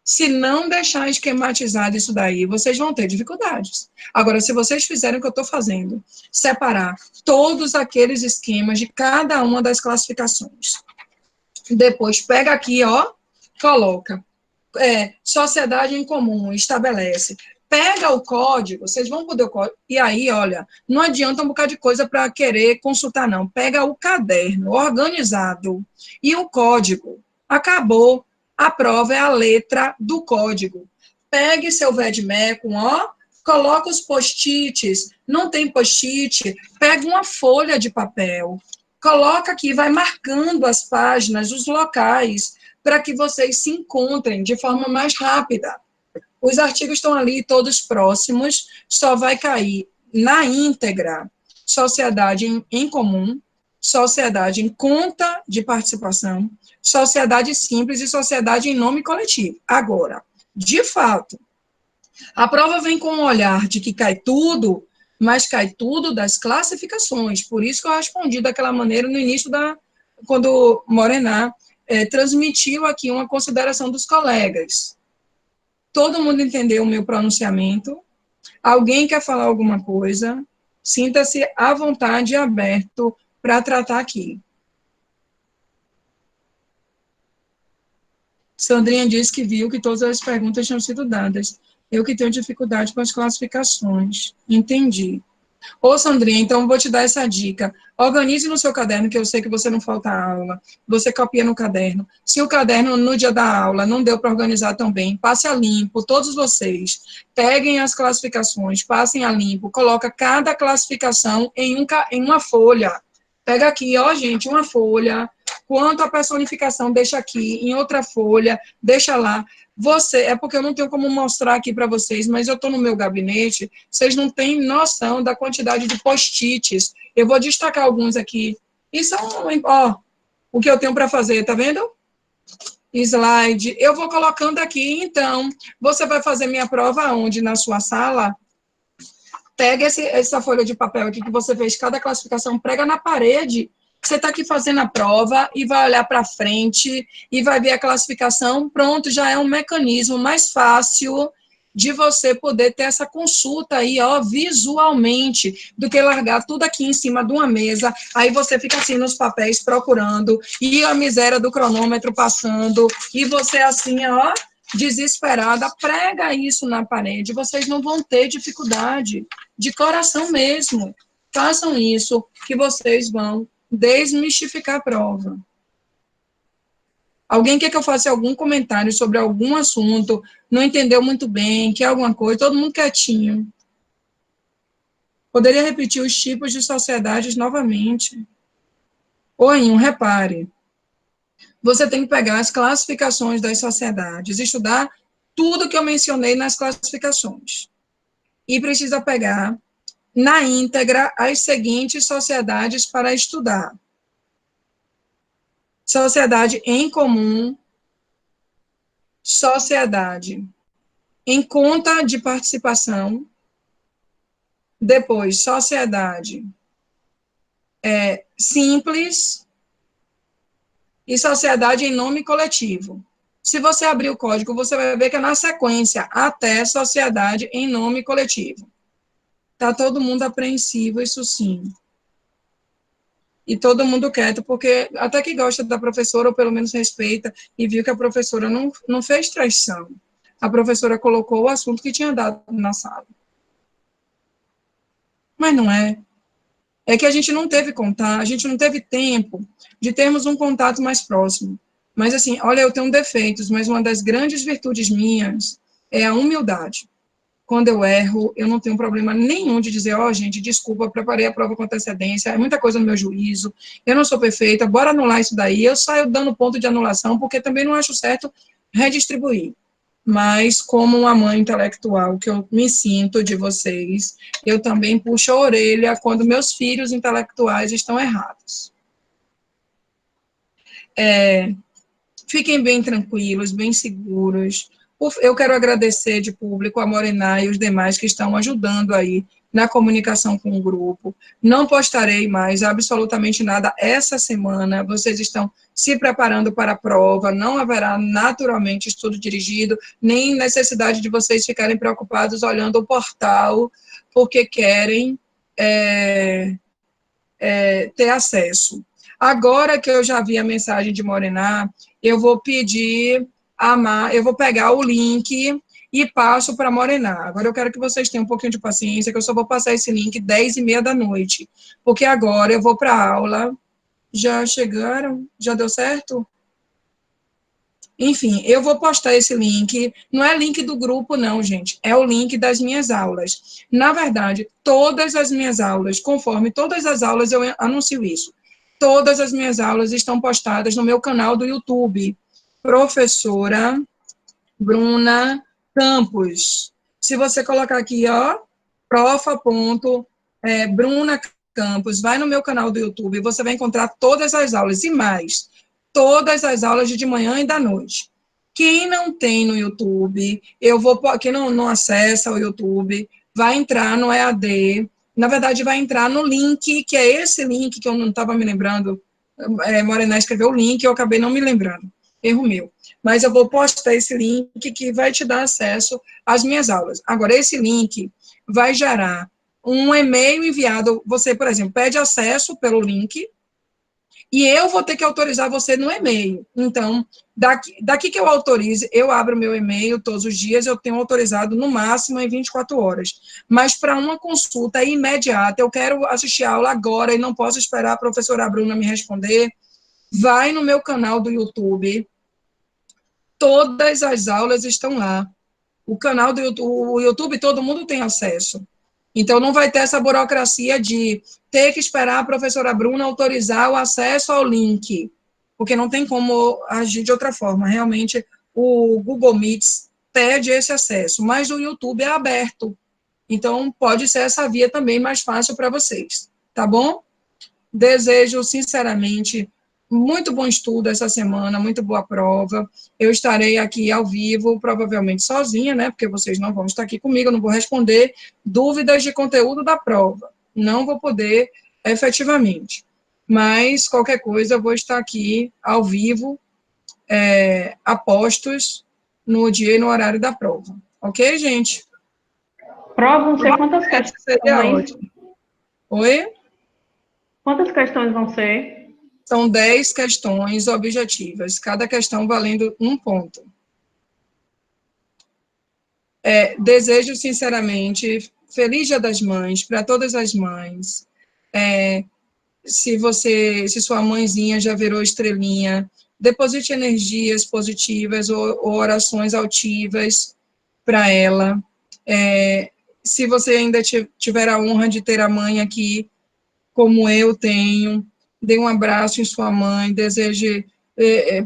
Se não deixar esquematizado isso daí, vocês vão ter dificuldades. Agora, se vocês fizerem o que eu estou fazendo, separar todos aqueles esquemas de cada uma das classificações, depois pega aqui, ó, coloca, sociedade em comum, estabelece, pega o código, vocês vão poder o código, e aí, olha, não adianta um bocado de coisa para querer consultar, não, pega o caderno organizado e o código, acabou, a prova é a letra do código, pegue seu vademecum, ó, coloca os post-its, não tem post-it, pega uma folha de papel, coloca aqui, vai marcando as páginas, os locais, para que vocês se encontrem de forma mais rápida. Os artigos estão ali todos próximos, só vai cair na íntegra sociedade em comum, sociedade em conta de participação, sociedade simples e sociedade em nome coletivo. Agora, de fato, a prova vem com um olhar de que cai tudo, mas cai tudo das classificações. Por isso que eu respondi daquela maneira no início quando Morená transmitiu aqui uma consideração dos colegas. Todo mundo entendeu o meu pronunciamento? Alguém quer falar alguma coisa? Sinta-se à vontade e aberto para tratar aqui. Sandrinha disse que viu que todas as perguntas tinham sido dadas. Eu que tenho dificuldade com as classificações. Entendi. Ô, Sandrinha, então vou te dar essa dica. Organize no seu caderno, que eu sei que você não falta aula. Você copia no caderno. Se o caderno, no dia da aula, não deu para organizar tão bem, passe a limpo, todos vocês. Peguem as classificações, passem a limpo, coloca cada classificação em uma folha. Pega aqui, ó, gente, uma folha. Quanto a personificação, deixa aqui, em outra folha, deixa lá. É porque eu não tenho como mostrar aqui para vocês, mas eu estou no meu gabinete, vocês não têm noção da quantidade de post-its. Eu vou destacar alguns aqui. Isso o que eu tenho para fazer, tá vendo? Slide. Eu vou colocando aqui, então, você vai fazer minha prova onde? Na sua sala? Pega essa folha de papel aqui que você fez cada classificação, prega na parede. Você está aqui fazendo a prova e vai olhar para frente e vai ver a classificação, pronto, já é um mecanismo mais fácil de você poder ter essa consulta aí, ó, visualmente, do que largar tudo aqui em cima de uma mesa, aí você fica assim nos papéis procurando, e a miséria do cronômetro passando, e você assim, ó, desesperada, prega isso na parede, vocês não vão ter dificuldade, de coração mesmo, façam isso, que vocês vão desmistificar a prova. Alguém quer que eu faça algum comentário sobre algum assunto, não entendeu muito bem, quer alguma coisa, todo mundo quietinho. Poderia repetir os tipos de sociedades novamente. Repare, você tem que pegar as classificações das sociedades, estudar tudo que eu mencionei nas classificações. E precisa pegar na íntegra as seguintes sociedades para estudar. Sociedade em comum, sociedade em conta de participação, depois sociedade simples e sociedade em nome coletivo. Se você abrir o código, você vai ver que é na sequência, até sociedade em nome coletivo. Está todo mundo apreensivo, isso sim. E todo mundo quieto, porque até que gosta da professora, ou pelo menos respeita, e viu que a professora não fez traição. A professora colocou o assunto que tinha dado na sala. Mas não é. É que a gente não teve contato, a gente não teve tempo de termos um contato mais próximo. Mas assim, olha, eu tenho defeitos, mas uma das grandes virtudes minhas é a humildade. Quando eu erro, eu não tenho problema nenhum de dizer, gente, desculpa, preparei a prova com antecedência, é muita coisa no meu juízo, eu não sou perfeita, bora anular isso daí. Eu saio dando ponto de anulação, porque também não acho certo redistribuir. Mas, como uma mãe intelectual que eu me sinto de vocês, eu também puxo a orelha quando meus filhos intelectuais estão errados. Fiquem bem tranquilos, bem seguros. Eu quero agradecer de público a Morená e os demais que estão ajudando aí na comunicação com o grupo. Não postarei mais absolutamente nada essa semana. Vocês estão se preparando para a prova. Não haverá naturalmente estudo dirigido, nem necessidade de vocês ficarem preocupados olhando o portal, porque querem ter acesso. Agora que eu já vi a mensagem de Morená, eu vou pedir eu vou pegar o link e passo para Morená. Agora eu quero que vocês tenham um pouquinho de paciência, que eu só vou passar esse link 10h30 da noite, porque agora eu vou para a aula. Já chegaram? Já deu certo? Enfim, eu vou postar esse link, não é link do grupo não, gente, é o link das minhas aulas. Na verdade, todas as minhas aulas, conforme todas as aulas eu anuncio isso, todas as minhas aulas estão postadas no meu canal do YouTube, Professora Bruna Campos. Se você colocar aqui, profa.bruna Campus, vai no meu canal do YouTube, você vai encontrar todas as aulas e mais, todas as aulas de manhã e da noite. Quem não tem no YouTube, quem não acessa o YouTube, vai entrar no EAD, na verdade vai entrar no link, que é esse link que eu não estava me lembrando, Morená escreveu o link, eu acabei não me lembrando, erro meu. Mas eu vou postar esse link que vai te dar acesso às minhas aulas. Agora, esse link vai gerar um e-mail enviado, você, por exemplo, pede acesso pelo link, e eu vou ter que autorizar você no e-mail. Então, daqui que eu autorize, eu abro meu e-mail todos os dias, eu tenho autorizado no máximo em 24 horas. Mas para uma consulta imediata, eu quero assistir a aula agora e não posso esperar a professora Bruna me responder, vai no meu canal do YouTube, todas as aulas estão lá. O canal do YouTube, o YouTube todo mundo tem acesso. Então, não vai ter essa burocracia de ter que esperar a professora Bruna autorizar o acesso ao link, porque não tem como agir de outra forma. Realmente, o Google Meets pede esse acesso, mas o YouTube é aberto. Então, pode ser essa via também mais fácil para vocês, tá bom? Desejo, sinceramente, muito bom estudo essa semana, muito boa prova. Eu estarei aqui ao vivo, provavelmente sozinha, né? Porque vocês não vão estar aqui comigo, eu não vou responder dúvidas de conteúdo da prova. Não vou poder efetivamente. Mas, qualquer coisa, eu vou estar aqui ao vivo, a postos, no dia e no horário da prova. Ok, gente?
Prova, vão ser quantas questões?
Seria ótimo. Oi?
Quantas questões vão ser?
São 10 questões objetivas, cada questão valendo 1 ponto. Desejo, sinceramente, feliz Dia das Mães, para todas as mães. Se sua mãezinha já virou estrelinha, deposite energias positivas ou orações altivas para ela. Se você ainda tiver a honra de ter a mãe aqui, como eu tenho, dê um abraço em sua mãe,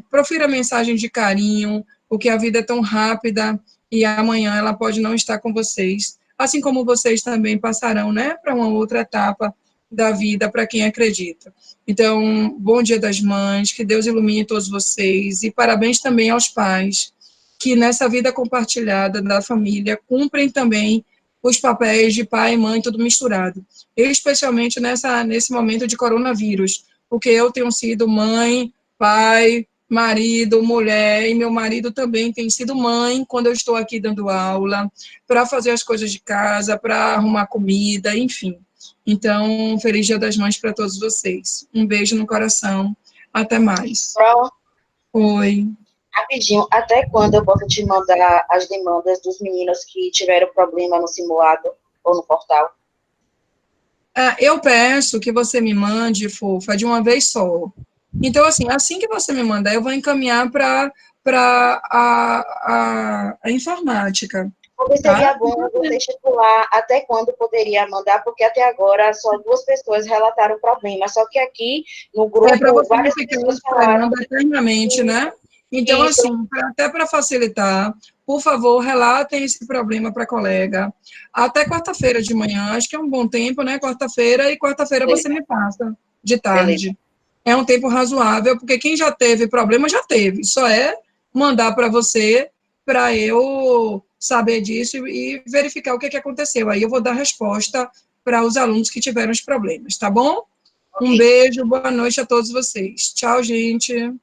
profira mensagem de carinho, porque a vida é tão rápida e amanhã ela pode não estar com vocês, assim como vocês também passarão, né, para uma outra etapa da vida, para quem acredita. Então, bom Dia das Mães, que Deus ilumine todos vocês, e parabéns também aos pais, que nessa vida compartilhada da família, cumprem também os papéis de pai e mãe, tudo misturado, especialmente nesse momento de coronavírus, porque eu tenho sido mãe, pai, marido, mulher, e meu marido também tem sido mãe quando eu estou aqui dando aula, para fazer as coisas de casa, para arrumar comida, enfim. Então, feliz Dia das Mães para todos vocês. Um beijo no coração. Até mais. Oi.
Rapidinho, até quando eu posso te mandar as demandas dos meninos que tiveram problema no simulado ou no portal?
Eu peço que você me mande, fofa, de uma vez só. Então, assim que você me mandar, eu vou encaminhar para a informática.
Porque seria bom você estipular até quando poderia mandar, porque até agora só 2 pessoas relataram o problema, só que aqui no grupo
Para você
várias
não ficar
pessoas falaram
eternamente, né? Então,
isso.
até para facilitar, por favor, relatem esse problema para a colega. Até quarta-feira de manhã, acho que é um bom tempo, né? Quarta-feira, e quarta-feira você me passa de tarde.
Beleza.
É um tempo razoável, porque quem já teve problema, já teve. Só é mandar para você, para eu saber disso e verificar o que aconteceu. Aí eu vou dar resposta para os alunos que tiveram os problemas, tá bom? Um beijo, boa noite a todos vocês. Tchau, gente.